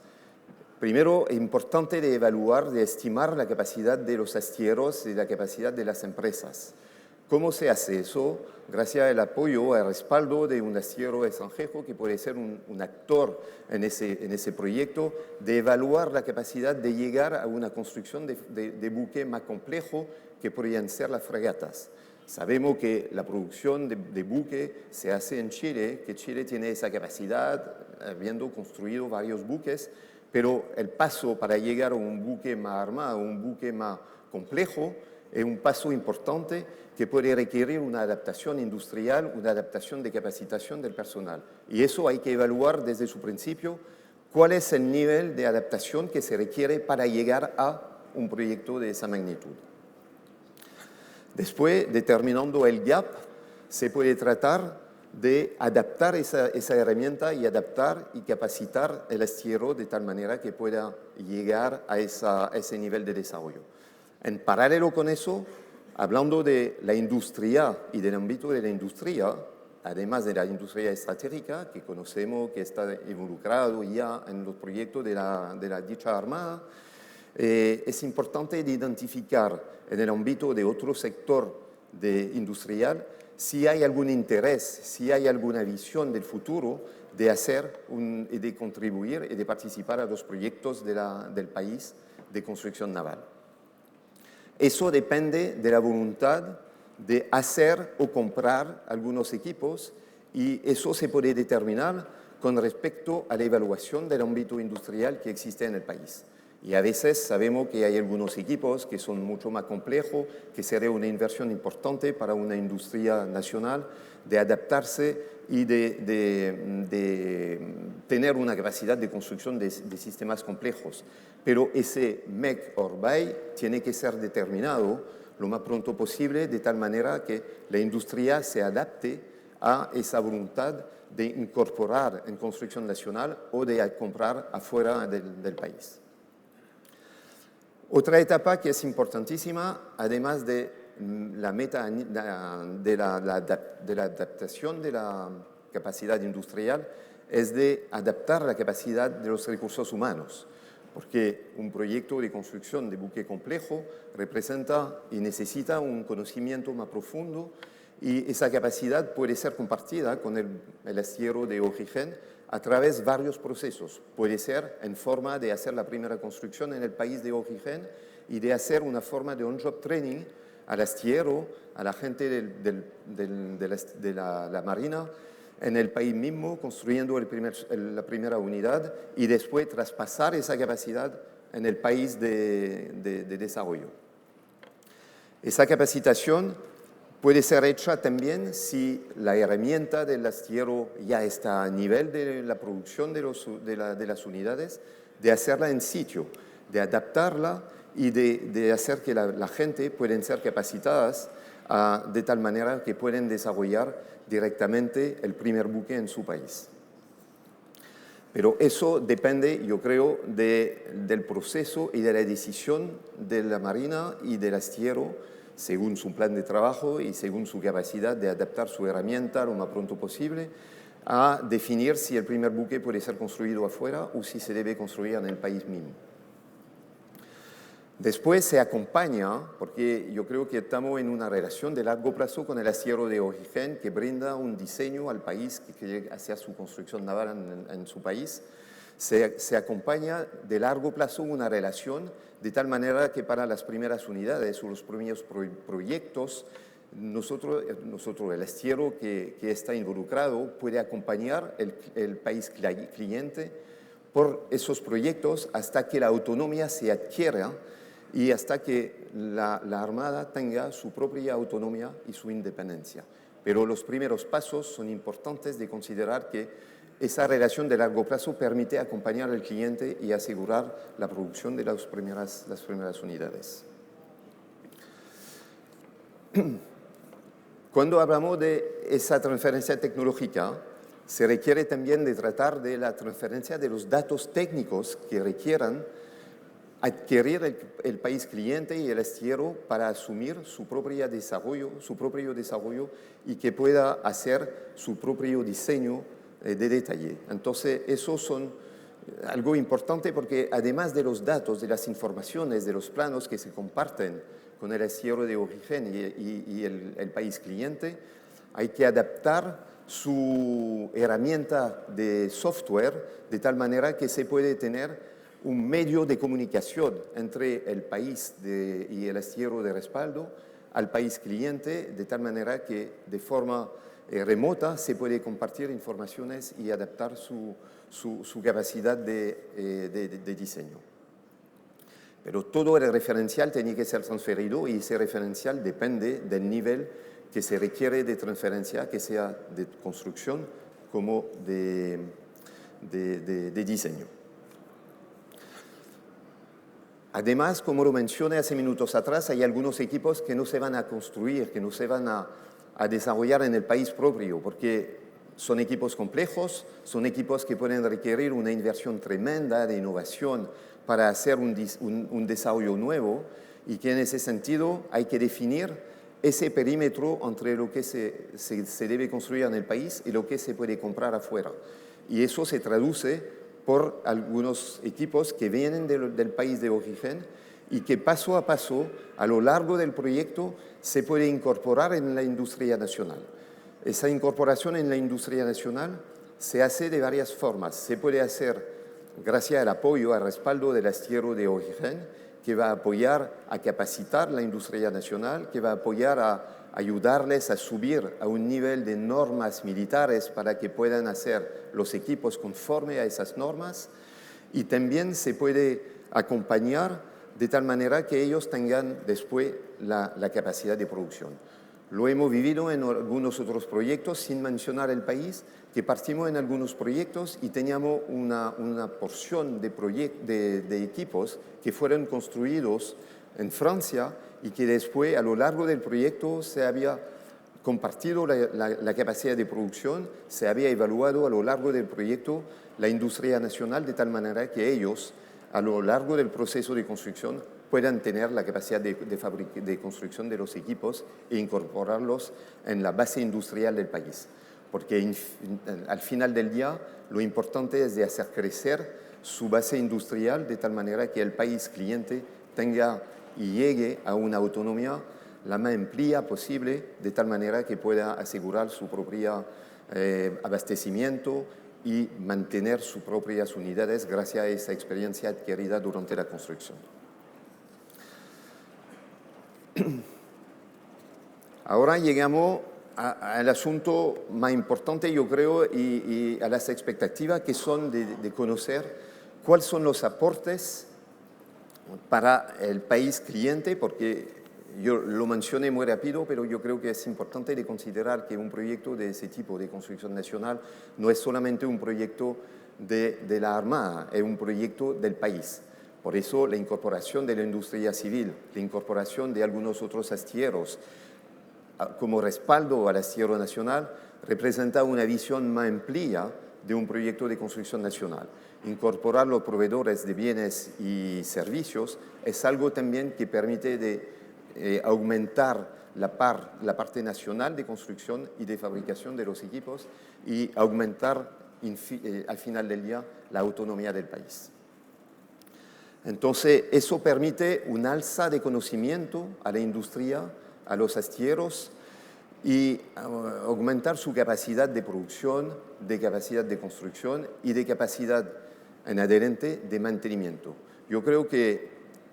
Primero, es importante de evaluar, de estimar la capacidad de los astilleros y la capacidad de las empresas. ¿Cómo se hace eso? Gracias al apoyo, al respaldo de un astillero extranjero que puede ser un actor en ese proyecto, de evaluar la capacidad de llegar a una construcción de buque más complejo que podrían ser las fragatas. Sabemos que la producción de buque se hace en Chile, que Chile tiene esa capacidad, habiendo construido varios buques, pero el paso para llegar a un buque más armado, un buque más complejo, es un paso importante que puede requerir una adaptación industrial, una adaptación de capacitación del personal. Y eso hay que evaluar desde su principio cuál es el nivel de adaptación que se requiere para llegar a un proyecto de esa magnitud. Después, determinando el gap, se puede tratar de adaptar esa herramienta y adaptar y capacitar el astillero de tal manera que pueda llegar a ese nivel de desarrollo. En paralelo con eso, hablando de la industria y del ámbito de la industria, además de la industria estratégica que conocemos, que está involucrado ya en los proyectos de la dicha armada, es importante de identificar en el ámbito de otro sector industrial si hay algún interés, si hay alguna visión del futuro de hacer y de contribuir y de participar a los proyectos del país de construcción naval. Eso depende de la voluntad de hacer o comprar algunos equipos y eso se puede determinar con respecto a la evaluación del ámbito industrial que existe en el país. Y a veces sabemos que hay algunos equipos que son mucho más complejos, que sería una inversión importante para una industria nacional de adaptarse y de tener una capacidad de construcción de sistemas complejos. Pero ese make or buy tiene que ser determinado lo más pronto posible, de tal manera que la industria se adapte a esa voluntad de incorporar en construcción nacional o de comprar afuera del país. Otra etapa que es importantísima, además de la meta de la adaptación de la capacidad industrial, es de adaptar la capacidad de los recursos humanos, porque un proyecto de construcción de buque complejo representa y necesita un conocimiento más profundo y esa capacidad puede ser compartida con el astillero de origen a través de varios procesos. Puede ser en forma de hacer la primera construcción en el país de origen y de hacer una forma de on-job training al astillero, a la gente de la Marina, en el país mismo, construyendo la primera unidad y después traspasar esa capacidad en el país de desarrollo. Esa capacitación puede ser hecha también si la herramienta del astillero ya está a nivel de la producción de las unidades, de hacerla en sitio, de adaptarla y de hacer que la gente pueda ser capacitadas de tal manera que pueden desarrollar directamente el primer buque en su país. Pero eso depende, yo creo, del proceso y de la decisión de la Marina y del astillero, según su plan de trabajo y según su capacidad de adaptar su herramienta lo más pronto posible, a definir si el primer buque puede ser construido afuera o si se debe construir en el país mismo. Después se acompaña, porque yo creo que estamos en una relación de largo plazo con el astillero de origen que brinda un diseño al país que quiere hacer su construcción naval en su país. Se acompaña de largo plazo una relación de tal manera que para las primeras unidades o los primeros proyectos, nosotros el astillero que está involucrado, puede acompañar el país cliente por esos proyectos hasta que la autonomía se adquiera y hasta que la Armada tenga su propia autonomía y su independencia. Pero los primeros pasos son importantes de considerar que esa relación de largo plazo permite acompañar al cliente y asegurar la producción de las primeras unidades. Cuando hablamos de esa transferencia tecnológica, se requiere también de tratar de la transferencia de los datos técnicos que requieran adquirir el país cliente y el astillero para asumir su propio desarrollo y que pueda hacer su propio diseño de detalle. Entonces, eso son algo importante porque además de los datos, de las informaciones, de los planos que se comparten con el astillero de origen y el país cliente, hay que adaptar su herramienta de software de tal manera que se puede tener un medio de comunicación entre el país y el astillero de respaldo al país cliente, de tal manera que de forma remota se puede compartir informaciones y adaptar su capacidad de diseño. Pero todo el referencial tiene que ser transferido y ese referencial depende del nivel que se requiere de transferencia, que sea de construcción como de diseño. Además, como lo mencioné hace minutos atrás, hay algunos equipos que no se van a construir, que no se van a desarrollar en el país propio, porque son equipos complejos, son equipos que pueden requerir una inversión tremenda de innovación para hacer un desarrollo nuevo y que en ese sentido hay que definir ese perímetro entre lo que se debe construir en el país y lo que se puede comprar afuera. Y eso se traduce por algunos equipos que vienen del país de origen y que paso a paso, a lo largo del proyecto, se puede incorporar en la industria nacional. Esa incorporación en la industria nacional se hace de varias formas. Se puede hacer gracias al apoyo, al respaldo del astillero de origen, que va a apoyar a capacitar la industria nacional, que va a apoyar a ayudarles a subir a un nivel de normas militares para que puedan hacer los equipos conforme a esas normas. Y también se puede acompañar de tal manera que ellos tengan después la capacidad de producción. Lo hemos vivido en algunos otros proyectos, sin mencionar el país, que partimos en algunos proyectos y teníamos una porción de equipos que fueron construidos en Francia y que después, a lo largo del proyecto, se había compartido la capacidad de producción, se había evaluado a lo largo del proyecto la industria nacional de tal manera que ellos, a lo largo del proceso de construcción, puedan tener la capacidad de construcción de los equipos e incorporarlos en la base industrial del país. Porque al final del día lo importante es de hacer crecer su base industrial de tal manera que el país cliente tenga y llegue a una autonomía la más amplia posible, de tal manera que pueda asegurar su propio abastecimiento y mantener sus propias unidades gracias a esa experiencia adquirida durante la construcción. Ahora llegamos al asunto más importante, yo creo, y a las expectativas que son de conocer cuáles son los aportes para el país cliente, porque yo lo mencioné muy rápido, pero yo creo que es importante de considerar que un proyecto de ese tipo de construcción nacional no es solamente un proyecto de la Armada, es un proyecto del país. Por eso la incorporación de la industria civil, la incorporación de algunos otros astilleros como respaldo al astillero nacional representa una visión más amplia de un proyecto de construcción nacional. Incorporar los proveedores de bienes y servicios es algo también que permite aumentar la parte nacional de construcción y de fabricación de los equipos y aumentar al final del día la autonomía del país. Entonces, eso permite un alza de conocimiento a la industria, a los astilleros y aumentar su capacidad de producción, de capacidad de construcción y de capacidad en adelante de mantenimiento. Yo creo que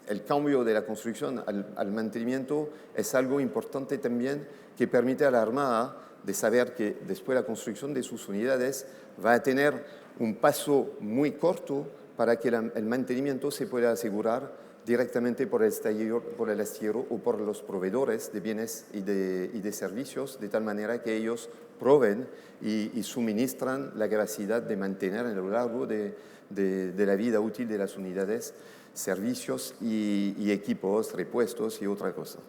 el cambio de la construcción al mantenimiento es algo importante también que permite a la Armada de saber que después de la construcción de sus unidades va a tener un paso muy corto para que el mantenimiento se pueda asegurar directamente por el astillero o por los proveedores de bienes y de servicios, de tal manera que ellos proveen y suministran la capacidad de mantener a lo largo de la vida útil de las unidades servicios y equipos, repuestos y otra cosa.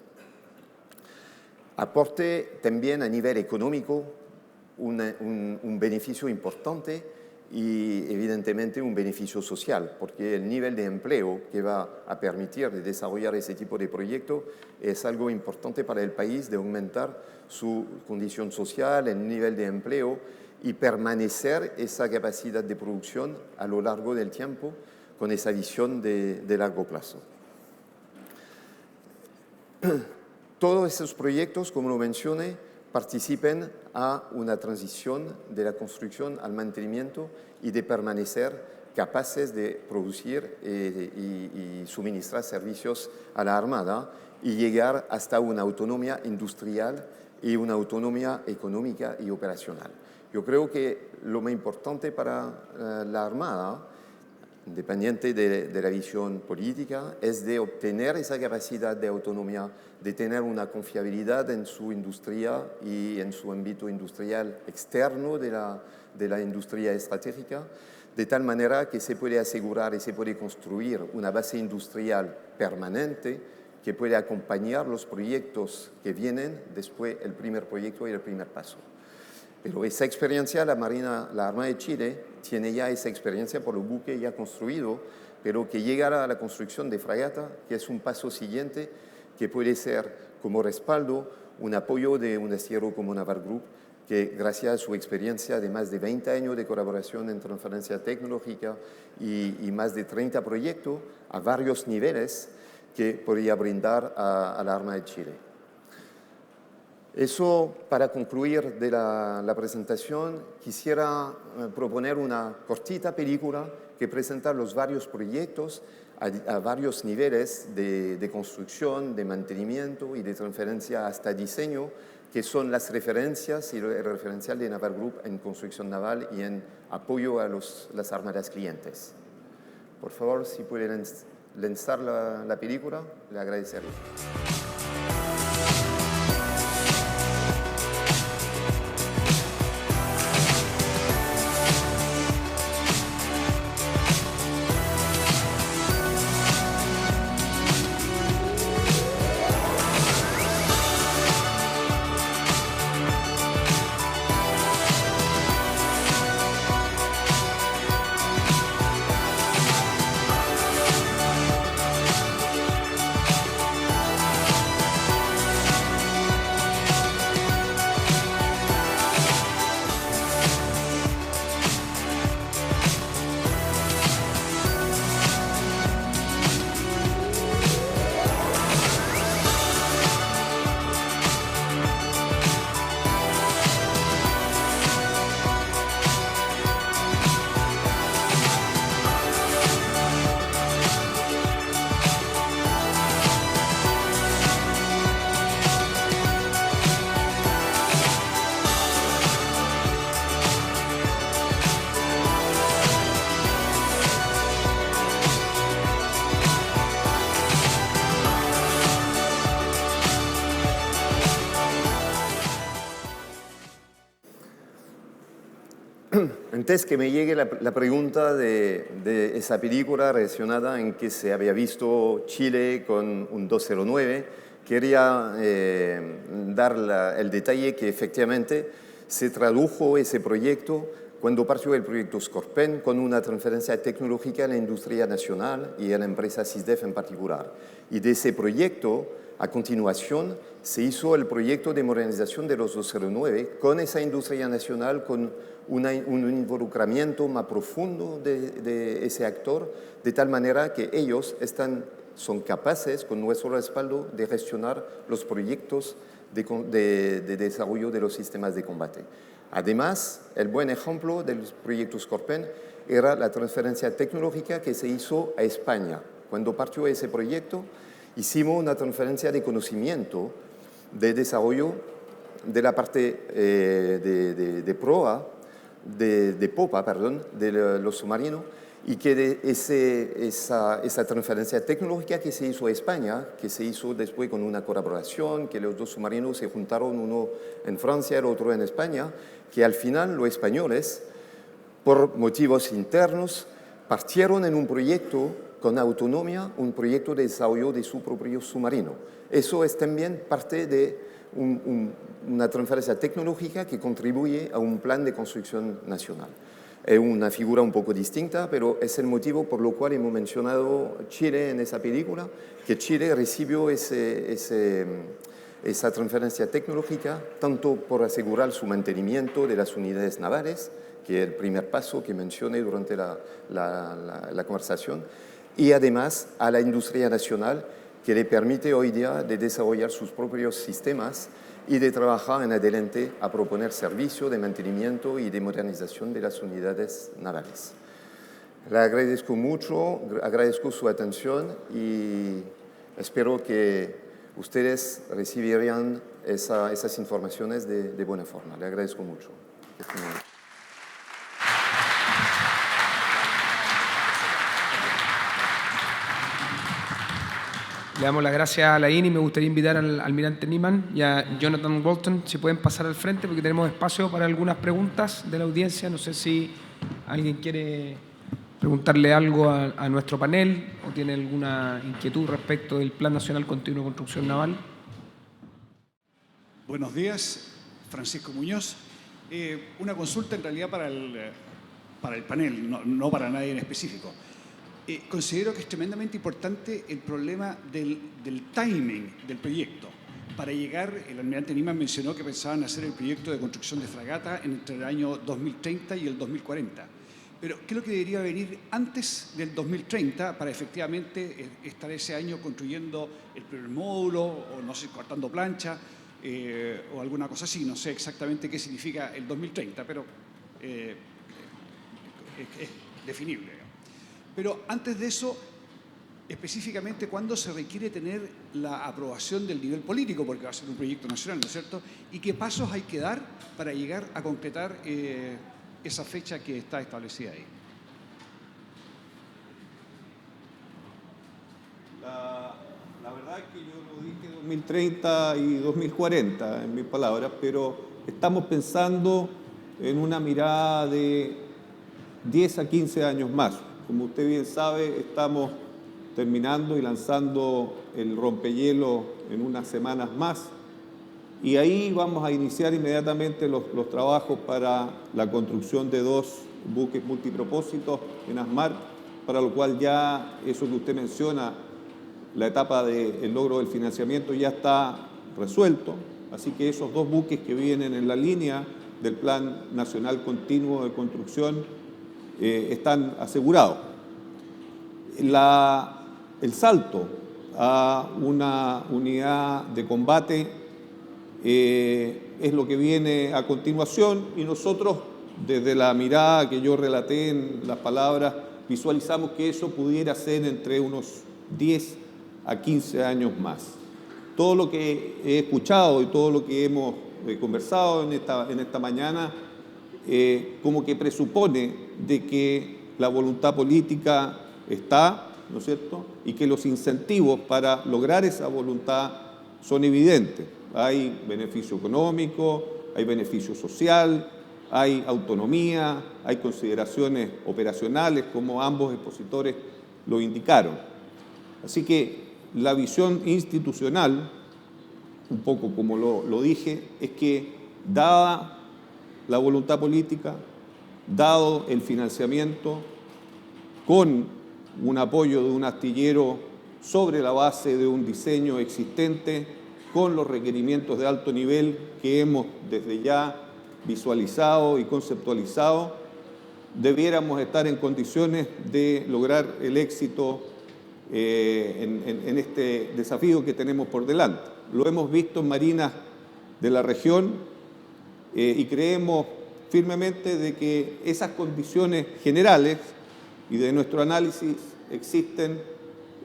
Aporte también a nivel económico un beneficio importante y evidentemente un beneficio social, porque el nivel de empleo que va a permitir de desarrollar ese tipo de proyecto es algo importante para el país, de aumentar su condición social, el nivel de empleo y permanecer esa capacidad de producción a lo largo del tiempo con esa visión de largo plazo. Todos esos proyectos, como lo mencioné, participen a una transición de la construcción al mantenimiento y de permanecer capaces de producir y suministrar servicios a la Armada y llegar hasta una autonomía industrial y una autonomía económica y operacional. Yo creo que lo más importante para la Armada, independiente de la visión política, es de obtener esa capacidad de autonomía, de tener una confiabilidad en su industria y en su ámbito industrial externo de la industria estratégica, de tal manera que se puede asegurar y se puede construir una base industrial permanente que puede acompañar los proyectos que vienen después el primer proyecto y el primer paso. Pero esa experiencia, la Armada de Chile tiene ya esa experiencia por el buque ya construido, pero que llegará a la construcción de fragata, que es un paso siguiente, que puede ser como respaldo un apoyo de un astillero como Naval Group, que gracias a su experiencia de más de 20 años de colaboración en transferencia tecnológica y más de 30 proyectos a varios niveles, que podría brindar a la Armada de Chile. Eso, para concluir de la presentación, quisiera proponer una cortita película que presenta los varios proyectos a varios niveles de construcción, de mantenimiento y de transferencia hasta diseño, que son las referencias y el referencial de Naval Group en construcción naval y en apoyo a las armadas clientes. Por favor, si pueden lanzar la película, le agradecería. Antes que me llegue la pregunta de esa película relacionada en que se había visto Chile con un 209, quería dar el detalle que efectivamente se tradujo ese proyecto cuando partió el proyecto Scorpen con una transferencia tecnológica en la industria nacional y en la empresa SISDEF en particular. Y de ese proyecto, a continuación, se hizo el proyecto de modernización de los 209 con esa industria nacional, con un involucramiento más profundo de ese actor, de tal manera que ellos son capaces, con nuestro respaldo, de gestionar los proyectos de desarrollo de los sistemas de combate. Además, el buen ejemplo del proyecto Scorpen era la transferencia tecnológica que se hizo a España. Cuando partió ese proyecto, hicimos una transferencia de conocimiento, de desarrollo de la parte de proa, de popa, perdón, de los submarinos, y que esa transferencia tecnológica que se hizo a España, que se hizo después con una colaboración, que los dos submarinos se juntaron, uno en Francia, el otro en España, que al final los españoles, por motivos internos, partieron en un proyecto con autonomía, un proyecto de desarrollo de su propio submarino. Eso es también parte de una transferencia tecnológica que contribuye a un plan de construcción nacional. Es una figura un poco distinta, pero es el motivo por lo cual hemos mencionado Chile en esa película, que Chile recibió esa transferencia tecnológica tanto por asegurar su mantenimiento de las unidades navales, que es el primer paso que mencioné durante la conversación, y además a la industria nacional, que le permite hoy día de desarrollar sus propios sistemas y de trabajar en adelante a proponer servicios de mantenimiento y de modernización de las unidades navales. Le agradezco mucho, agradezco su atención y espero que ustedes recibirían esas informaciones de buena forma. Le agradezco mucho. Le damos las gracias a Alain y me gustaría invitar al almirante Niman y a Jonathan Walton, si pueden pasar al frente, porque tenemos espacio para algunas preguntas de la audiencia. No sé si alguien quiere preguntarle algo a nuestro panel o tiene alguna inquietud respecto del Plan Nacional Continuo de Construcción Naval. Buenos días, Francisco Muñoz. Una consulta en realidad para el panel, no para nadie en específico. Considero que es tremendamente importante el problema del timing del proyecto. Para llegar, el almirante Niman mencionó que pensaban hacer el proyecto de construcción de fragata entre el año 2030 y el 2040. Pero ¿qué es lo que debería venir antes del 2030 para efectivamente estar ese año construyendo el primer módulo o no sé, cortando plancha o alguna cosa así? No sé exactamente qué significa el 2030, pero es definible. Pero antes de eso, específicamente, ¿cuándo se requiere tener la aprobación del nivel político? Porque va a ser un proyecto nacional, ¿no es cierto? ¿Y qué pasos hay que dar para llegar a concretar esa fecha que está establecida ahí? La verdad es que yo no dije 2030 y 2040 en mis palabras, pero estamos pensando en una mirada de 10 a 15 años más. Como usted bien sabe, estamos terminando y lanzando el rompehielo en unas semanas más y ahí vamos a iniciar inmediatamente los trabajos para la construcción de 2 buques multipropósitos en ASMAR, para lo cual ya eso que usted menciona, la etapa del logro del financiamiento ya está resuelto, así que esos 2 buques que vienen en la línea del Plan Nacional Continuo de Construcción están asegurados. El salto a una unidad de combate es lo que viene a continuación y nosotros, desde la mirada que yo relaté en las palabras, visualizamos que eso pudiera ser entre unos 10 a 15 años más. Todo lo que he escuchado y todo lo que hemos conversado en esta mañana como que presupone de que la voluntad política está, ¿no es cierto?, y que los incentivos para lograr esa voluntad son evidentes. Hay beneficio económico, hay beneficio social, hay autonomía, hay consideraciones operacionales, como ambos expositores lo indicaron. Así que la visión institucional, un poco como lo dije, es que dada la voluntad política, dado el financiamiento, con un apoyo de un astillero sobre la base de un diseño existente, con los requerimientos de alto nivel que hemos desde ya visualizado y conceptualizado, debiéramos estar en condiciones de lograr el éxito en este desafío que tenemos por delante. Lo hemos visto en marinas de la región y creemos firmemente de que esas condiciones generales y de nuestro análisis existen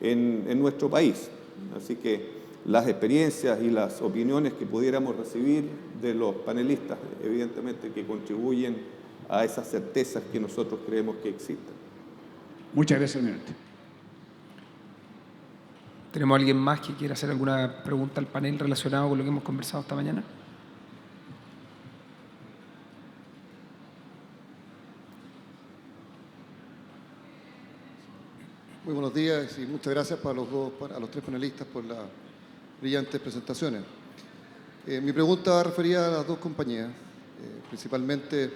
en nuestro país. Así que las experiencias y las opiniones que pudiéramos recibir de los panelistas, evidentemente que contribuyen a esas certezas que nosotros creemos que existen. Muchas gracias, almirante. ¿Tenemos alguien más que quiera hacer alguna pregunta al panel relacionado con lo que hemos conversado esta mañana? Muy buenos días y muchas gracias a los 3 panelistas por las brillantes presentaciones. Mi pregunta va referida a las dos compañías, principalmente,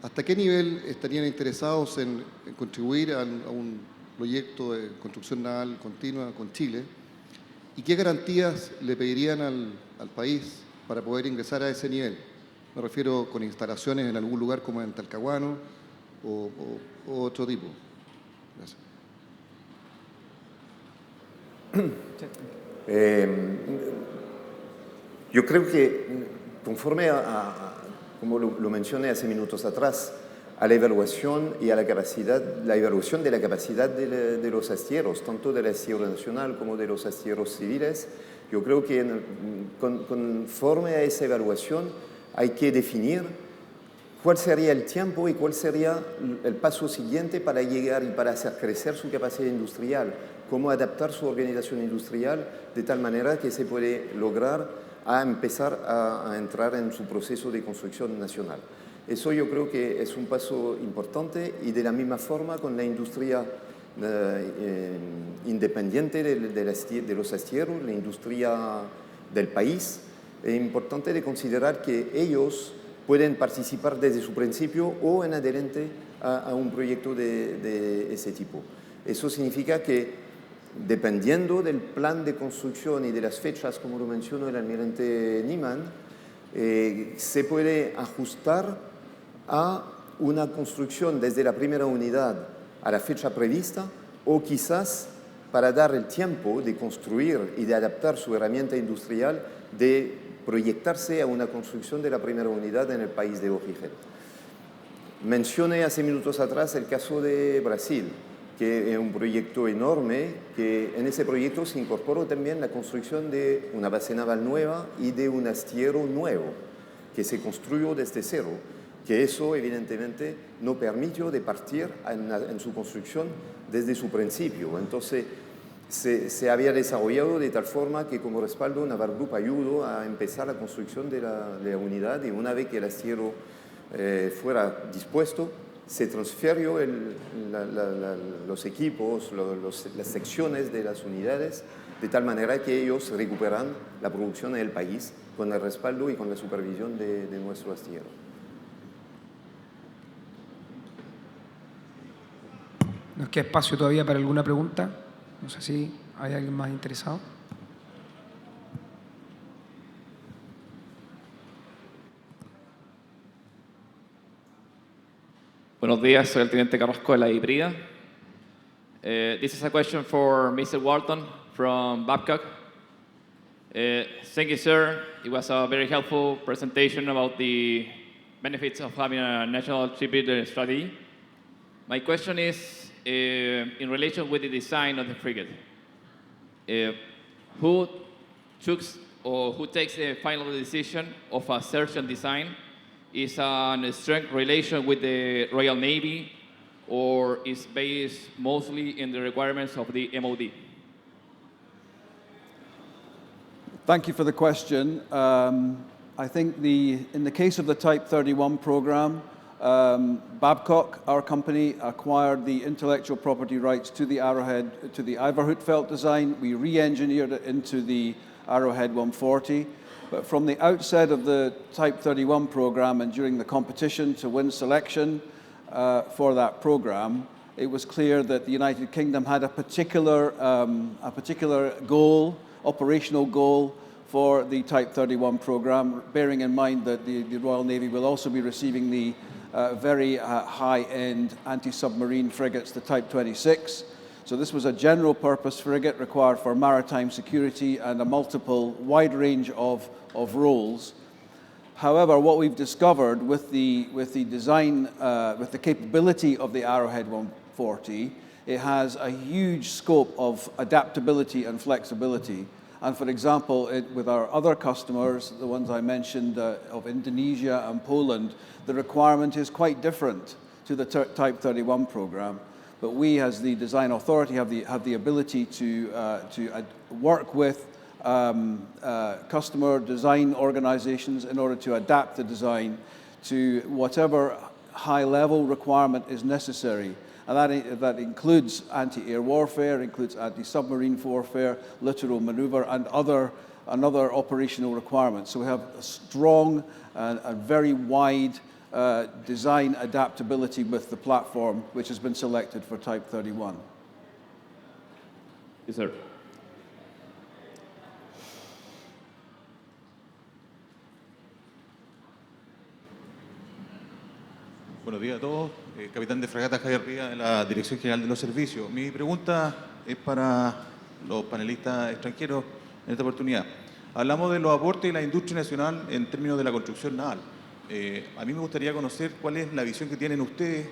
¿hasta qué nivel estarían interesados en contribuir a un proyecto de construcción naval continua con Chile? ¿Y qué garantías le pedirían al país para poder ingresar a ese nivel? Me refiero con instalaciones en algún lugar como en Talcahuano o otro tipo. Gracias. Yo creo que conforme como lo mencioné hace minutos atrás, a la evaluación y a la capacidad, la evaluación de la capacidad de los astilleros, tanto del astillero nacional como de los astilleros civiles, yo creo que conforme a esa evaluación hay que definir cuál sería el tiempo y cuál sería el paso siguiente para llegar y para hacer crecer su capacidad industrial, cómo adaptar su organización industrial de tal manera que se puede lograr a empezar a entrar en su proceso de construcción nacional. Eso yo creo que es un paso importante y de la misma forma con la industria independiente de los astilleros, la industria del país, es importante de considerar que ellos pueden participar desde su principio o en adelante a un proyecto de ese tipo. Eso significa que dependiendo del plan de construcción y de las fechas, como lo mencionó el almirante Niemann, se puede ajustar a una construcción desde la primera unidad a la fecha prevista o quizás para dar el tiempo de construir y de adaptar su herramienta industrial, de proyectarse a una construcción de la primera unidad en el país de origen. Mencioné hace minutos atrás el caso de Brasil, que es un proyecto enorme, que en ese proyecto se incorporó también la construcción de una base naval nueva y de un astillero nuevo, que se construyó desde cero, que eso evidentemente no permitió de partir en su construcción desde su principio. Entonces se había desarrollado de tal forma que como respaldo Naval Group ayudó a empezar la construcción de la unidad, y una vez que el astillero fuera dispuesto, se transfirió los equipos, las secciones de las unidades, de tal manera que ellos recuperan la producción en el país con el respaldo y con la supervisión de nuestro astillero. ¿Nos queda espacio todavía para alguna pregunta? No sé si hay alguien más interesado. Buenos días, soy el teniente Carrasco de la Híbrida. This is a question for Mr. Walton from Babcock. Thank you, sir. It was a very helpful presentation about the benefits of having a national shipbuilding strategy. My question is, in relation with the design of the frigate, who takes the final decision of a certain design? Is a strong relation with the Royal Navy, or is based mostly in the requirements of the MOD? Thank you for the question. I think in the case of the Type 31 program, Babcock, our company, acquired the intellectual property rights to the Arrowhead, to the Iverhutfeld design. We re-engineered it into the Arrowhead 140. But from the outset of the Type 31 program and during the competition to win selection for that program, it was clear that the United Kingdom had a particular goal, operational goal, for the Type 31 program, bearing in mind that the Royal Navy will also be receiving the very high-end anti-submarine frigates, the Type 26. So this was a general purpose frigate required for maritime security and a wide range of roles. However, what we've discovered with the design, with the capability of the Arrowhead 140, it has a huge scope of adaptability and flexibility. And for example, with our other customers, the ones I mentioned of Indonesia and Poland, the requirement is quite different to the Type 31 program. But we, as the design authority, have the ability to work with customer design organizations in order to adapt the design to whatever high-level requirement is necessary. And that includes anti-air warfare, includes anti-submarine warfare, littoral maneuver, and other another operational requirement. So we have a strong and very wide design adaptability with the platform, which has been selected for Type 31. Yes, sir. Buenos días a todos. Capitán de fragata Javier Rivas, de la Dirección General de los Servicios. Mi pregunta es para los panelistas extranjeros en esta oportunidad. Hablamos de los aportes de la industria nacional en términos de la construcción naval. A mí me gustaría conocer cuál es la visión que tienen ustedes,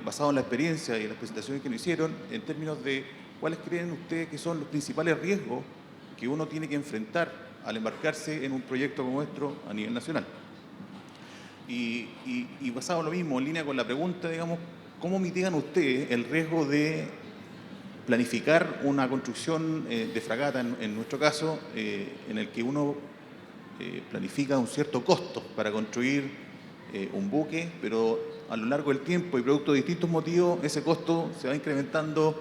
basado en la experiencia y en las presentaciones que nos hicieron, en términos de cuáles creen ustedes que son los principales riesgos que uno tiene que enfrentar al embarcarse en un proyecto como este a nivel nacional. Y basado en lo mismo, en línea con la pregunta, digamos, ¿cómo mitigan ustedes el riesgo de planificar una construcción de fragata, en nuestro caso, en el que uno planifica un cierto costo para construir un buque, pero a lo largo del tiempo y producto de distintos motivos, ese costo se va incrementando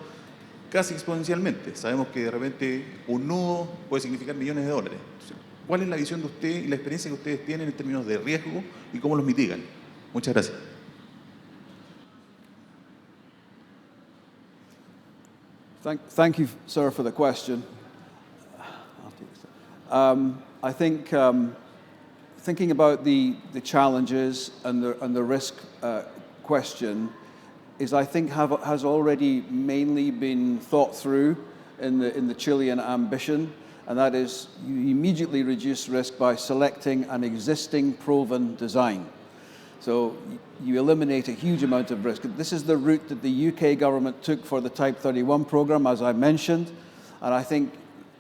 casi exponencialmente? Sabemos que de repente un nudo puede significar millones de dólares. Entonces, ¿cuál es la visión de usted y la experiencia que ustedes tienen en términos de riesgo y cómo los mitigan? Muchas gracias. Thank you, sir, for the question. I think thinking about the challenges and the risk question is, I think, has already mainly been thought through in the Chilean ambition, and that is you immediately reduce risk by selecting an existing proven design. So you eliminate a huge amount of risk. This is the route that the UK government took for the Type 31 program, as I mentioned, and I think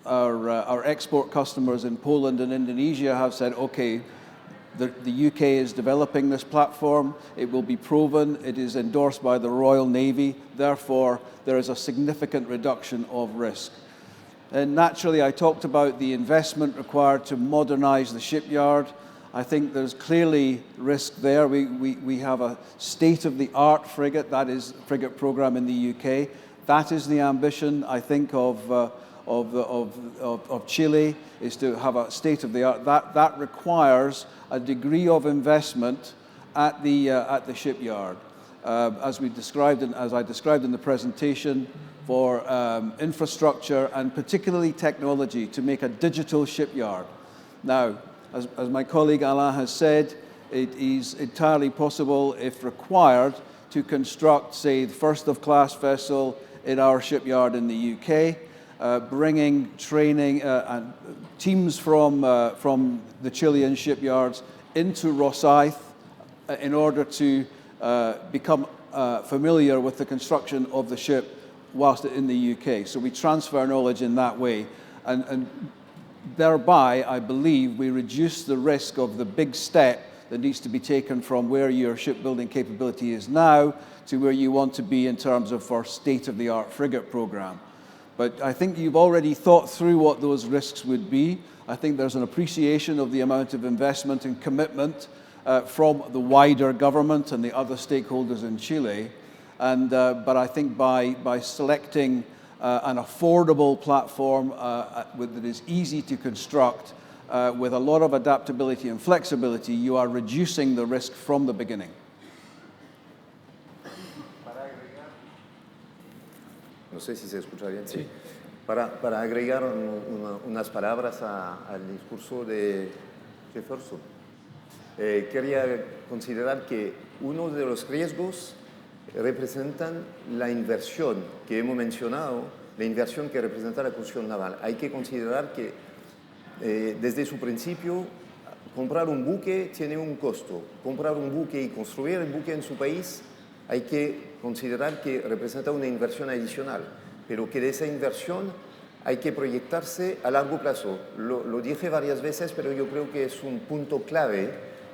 our export customers in Poland and Indonesia have said, okay, the UK is developing this platform, it will be proven, it is endorsed by the Royal Navy, therefore there is a significant reduction of risk. And naturally, I talked about the investment required to modernize the shipyard. I think there's clearly risk there. We have a state-of-the-art frigate, that is frigate program in the UK. That is the ambition, I think, of Chile, is to have a state-of-the-art. That requires a degree of investment at the shipyard, as I described in the presentation, for infrastructure and particularly technology to make a digital shipyard. Now, as my colleague Alain has said, it is entirely possible, if required, to construct, say, the first-of-class vessel in our shipyard in the UK, bringing training and teams from the Chilean shipyards into Rosyth in order to become familiar with the construction of the ship whilst in the UK. So we transfer knowledge in that way. And thereby, I believe, we reduce the risk of the big step that needs to be taken from where your shipbuilding capability is now to where you want to be in terms of our state-of-the-art frigate program. But I think you've already thought through what those risks would be. I think there's an appreciation of the amount of investment and commitment from the wider government and the other stakeholders in Chile. But I think by selecting an affordable platform that is easy to construct with a lot of adaptability and flexibility, you are reducing the risk from the beginning. No sé si se escucha bien. Sí. Para agregar unas palabras al discurso de Jefferson, quería considerar que uno de los riesgos representan la inversión que hemos mencionado, la inversión que representa la construcción naval. Hay que considerar que desde su principio, comprar un buque tiene un costo. Comprar un buque y construir el buque en su país, hay que considerar que representa una inversión adicional, pero que de esa inversión hay que proyectarse a largo plazo. Lo dije varias veces, pero yo creo que es un punto clave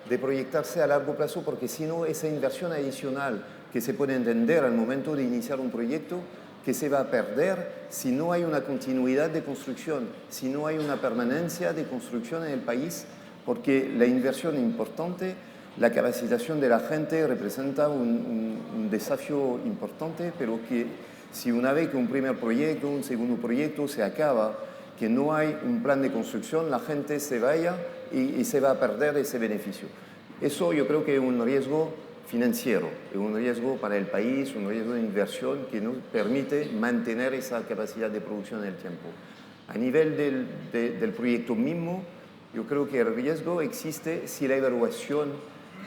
de proyectarse a largo plazo, porque si no, esa inversión adicional que se puede entender al momento de iniciar un proyecto, que se va a perder si no hay una continuidad de construcción, si no hay una permanencia de construcción en el país, porque la inversión es importante, la capacitación de la gente representa un desafío importante, pero que si una vez que un primer proyecto, un segundo proyecto se acaba que no hay un plan de construcción, la gente se vaya y se va a perder ese beneficio. Eso yo creo que es un riesgo financiero, es un riesgo para el país, un riesgo de inversión que no permite mantener esa capacidad de producción en el tiempo. A nivel del proyecto mismo, yo creo que el riesgo existe si la evaluación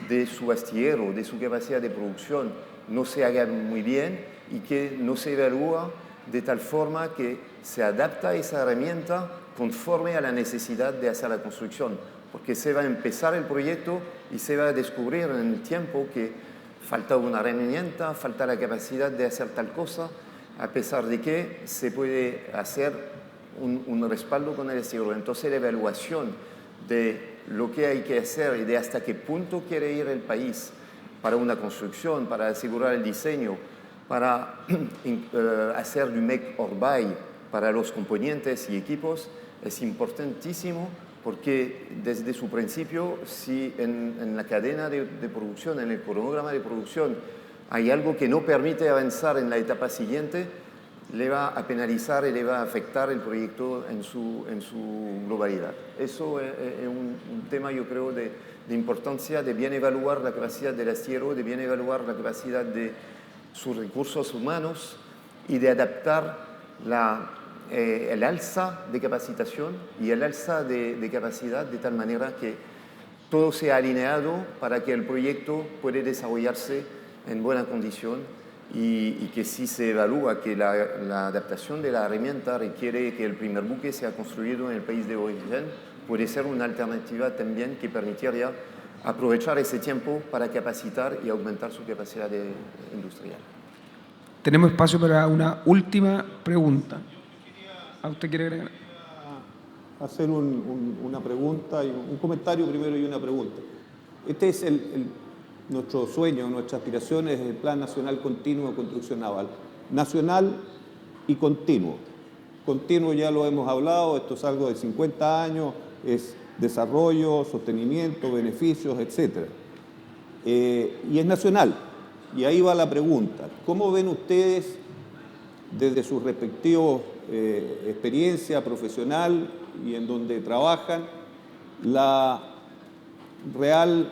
de su astillero, de su capacidad de producción, no se haga muy bien y que no se evalúa de tal forma que se adapta esa herramienta conforme a la necesidad de hacer la construcción. Porque se va a empezar el proyecto y se va a descubrir en el tiempo que falta una herramienta, falta la capacidad de hacer tal cosa, a pesar de que se puede hacer un respaldo con el astillero. Entonces la evaluación de lo que hay que hacer y de hasta qué punto quiere ir el país para una construcción, para asegurar el diseño, para hacer du make or buy para los componentes y equipos, es importantísimo porque desde su principio, si en la cadena de producción, en el cronograma de producción, hay algo que no permite avanzar en la etapa siguiente, le va a penalizar y le va a afectar el proyecto en su globalidad. Eso es un tema, yo creo, de importancia, de bien evaluar la capacidad del astillero, de bien evaluar la capacidad de sus recursos humanos y de adaptar el alza de capacitación y el alza de capacidad de tal manera que todo sea alineado para que el proyecto pueda desarrollarse en buena condición y que si se evalúa que la adaptación de la herramienta requiere que el primer buque sea construido en el país de origen, puede ser una alternativa también que permitiría aprovechar ese tiempo para capacitar y aumentar su capacidad industrial. Tenemos espacio para una última pregunta. ¿Usted quiere agregar? Hacer una pregunta, y un comentario primero y una pregunta. Este es nuestro sueño, nuestra aspiración es el Plan Nacional Continuo de Construcción Naval. Nacional y continuo. Continuo ya lo hemos hablado, esto es algo de 50 años, es desarrollo, sostenimiento, beneficios, etc. Y es nacional. Y ahí va la pregunta. ¿Cómo ven ustedes, desde su respectivos experiencia profesional y en donde trabajan, la real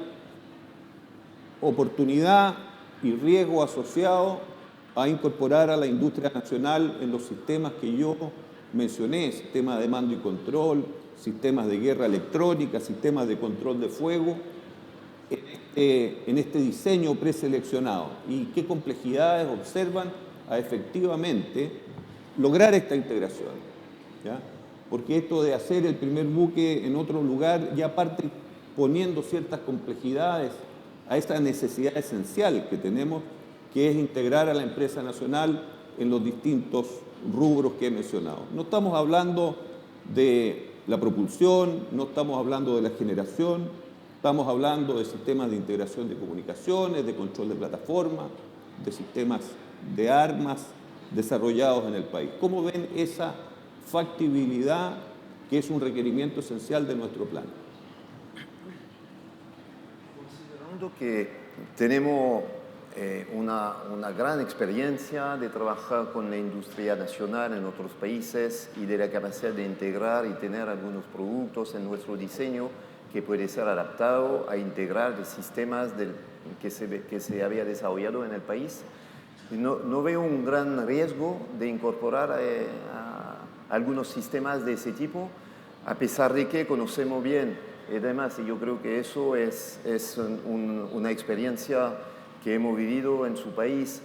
oportunidad y riesgo asociado a incorporar a la industria nacional en los sistemas que yo mencioné, sistemas de mando y control, sistemas de guerra electrónica, sistemas de control de fuego, en este diseño preseleccionado? ¿Y qué complejidades observan a efectivamente lograr esta integración? ¿Ya? Porque esto de hacer el primer buque en otro lugar ya parte poniendo ciertas complejidades a esta necesidad esencial que tenemos, que es integrar a la empresa nacional en los distintos rubros que he mencionado. No estamos hablando de la propulsión, no estamos hablando de la generación, estamos hablando de sistemas de integración de comunicaciones, de control de plataformas, de sistemas de armas desarrollados en el país. ¿Cómo ven esa factibilidad que es un requerimiento esencial de nuestro plan? Considerando que tenemos una gran experiencia de trabajar con la industria nacional en otros países y de la capacidad de integrar y tener algunos productos en nuestro diseño que puede ser adaptado a integrar sistemas que se había desarrollado en el país, no veo un gran riesgo de incorporar a algunos sistemas de ese tipo, a pesar de que conocemos bien, y además yo creo que eso es una experiencia que hemos vivido en su país,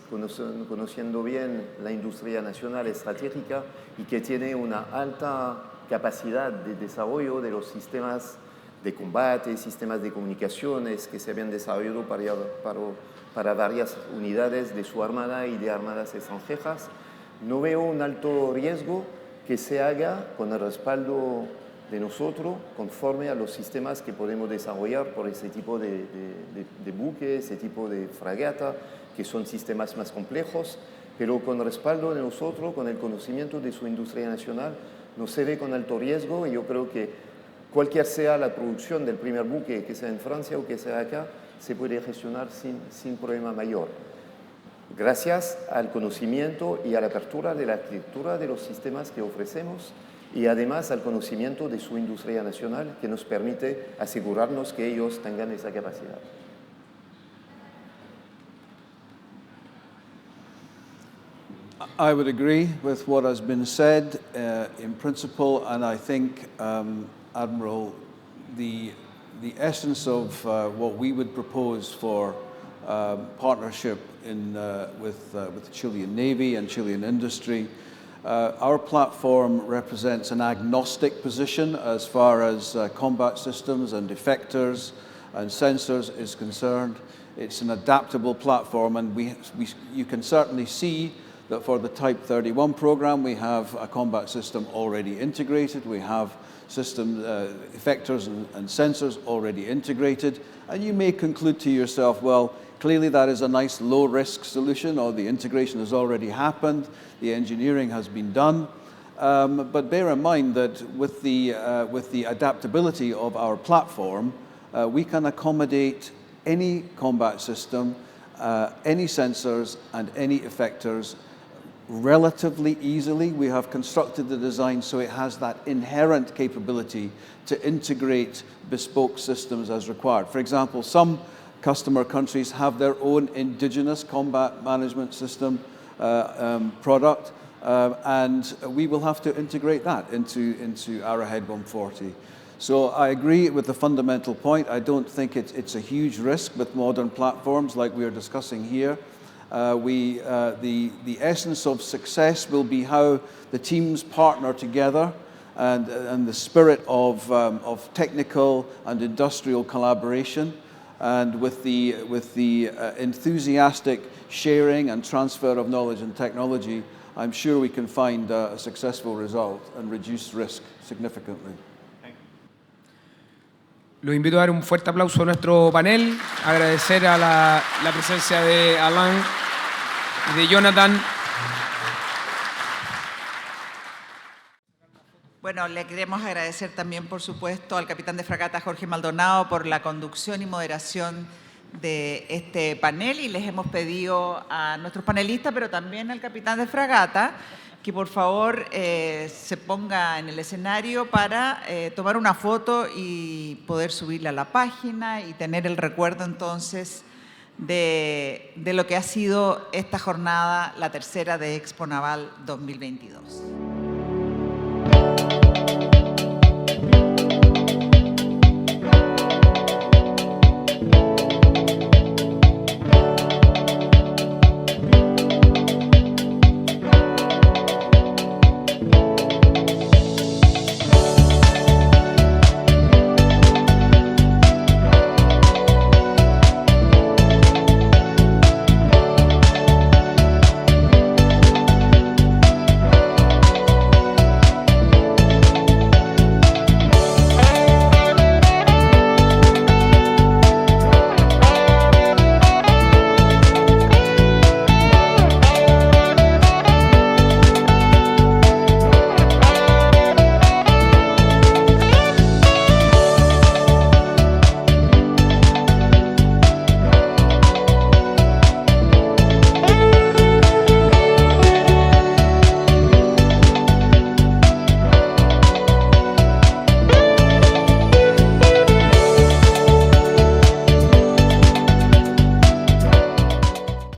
conociendo bien la industria nacional estratégica y que tiene una alta capacidad de desarrollo de los sistemas de combate, sistemas de comunicaciones que se habían desarrollado para varias unidades de su armada y de armadas extranjeras. No veo un alto riesgo que se haga con el respaldo de nosotros, conforme a los sistemas que podemos desarrollar por ese tipo de buque, ese tipo de fragata, que son sistemas más complejos, pero con el respaldo de nosotros, con el conocimiento de su industria nacional, no se ve con alto riesgo, y yo creo que cualquier sea la producción del primer buque, que sea en Francia o que sea acá, se puede gestionar sin problema mayor. Gracias al conocimiento y a la apertura de la arquitectura de los sistemas que ofrecemos y además al conocimiento de su industria nacional que nos permite asegurarnos que ellos tengan esa capacidad. I would agree with what has been said in principle, and I think, Admiral, the essence of what we would propose for partnership with the Chilean Navy and Chilean industry, our platform represents an agnostic position as far as combat systems and effectors and sensors is concerned. It's an adaptable platform, and you can certainly see that for the Type 31 program, we have a combat system already integrated. We have system effectors and sensors already integrated. And you may conclude to yourself, well, clearly that is a nice low-risk solution, or the integration has already happened, the engineering has been done. But bear in mind that with the adaptability of our platform, we can accommodate any combat system, any sensors, and any effectors relatively easily. We have constructed the design so it has that inherent capability to integrate bespoke systems as required. For example, some customer countries have their own indigenous combat management system product, and we will have to integrate that into Arrowhead 140. So I agree with the fundamental point. I don't think it's a huge risk with modern platforms like we are discussing here. The essence of success will be how the teams partner together, and the spirit of technical and industrial collaboration, and with the enthusiastic sharing and transfer of knowledge and technology, I'm sure we can find a successful result and reduce risk significantly. Los invito a dar un fuerte aplauso a nuestro panel, agradecer a la presencia de Alain y de Jonathan. Bueno, le queremos agradecer también, por supuesto, al capitán de fragata Jorge Maldonado por la conducción y moderación de este panel, y les hemos pedido a nuestros panelistas, pero también al capitán de fragata, que por favor se ponga en el escenario para tomar una foto y poder subirla a la página y tener el recuerdo entonces de lo que ha sido esta jornada, la tercera de Expo Naval 2022.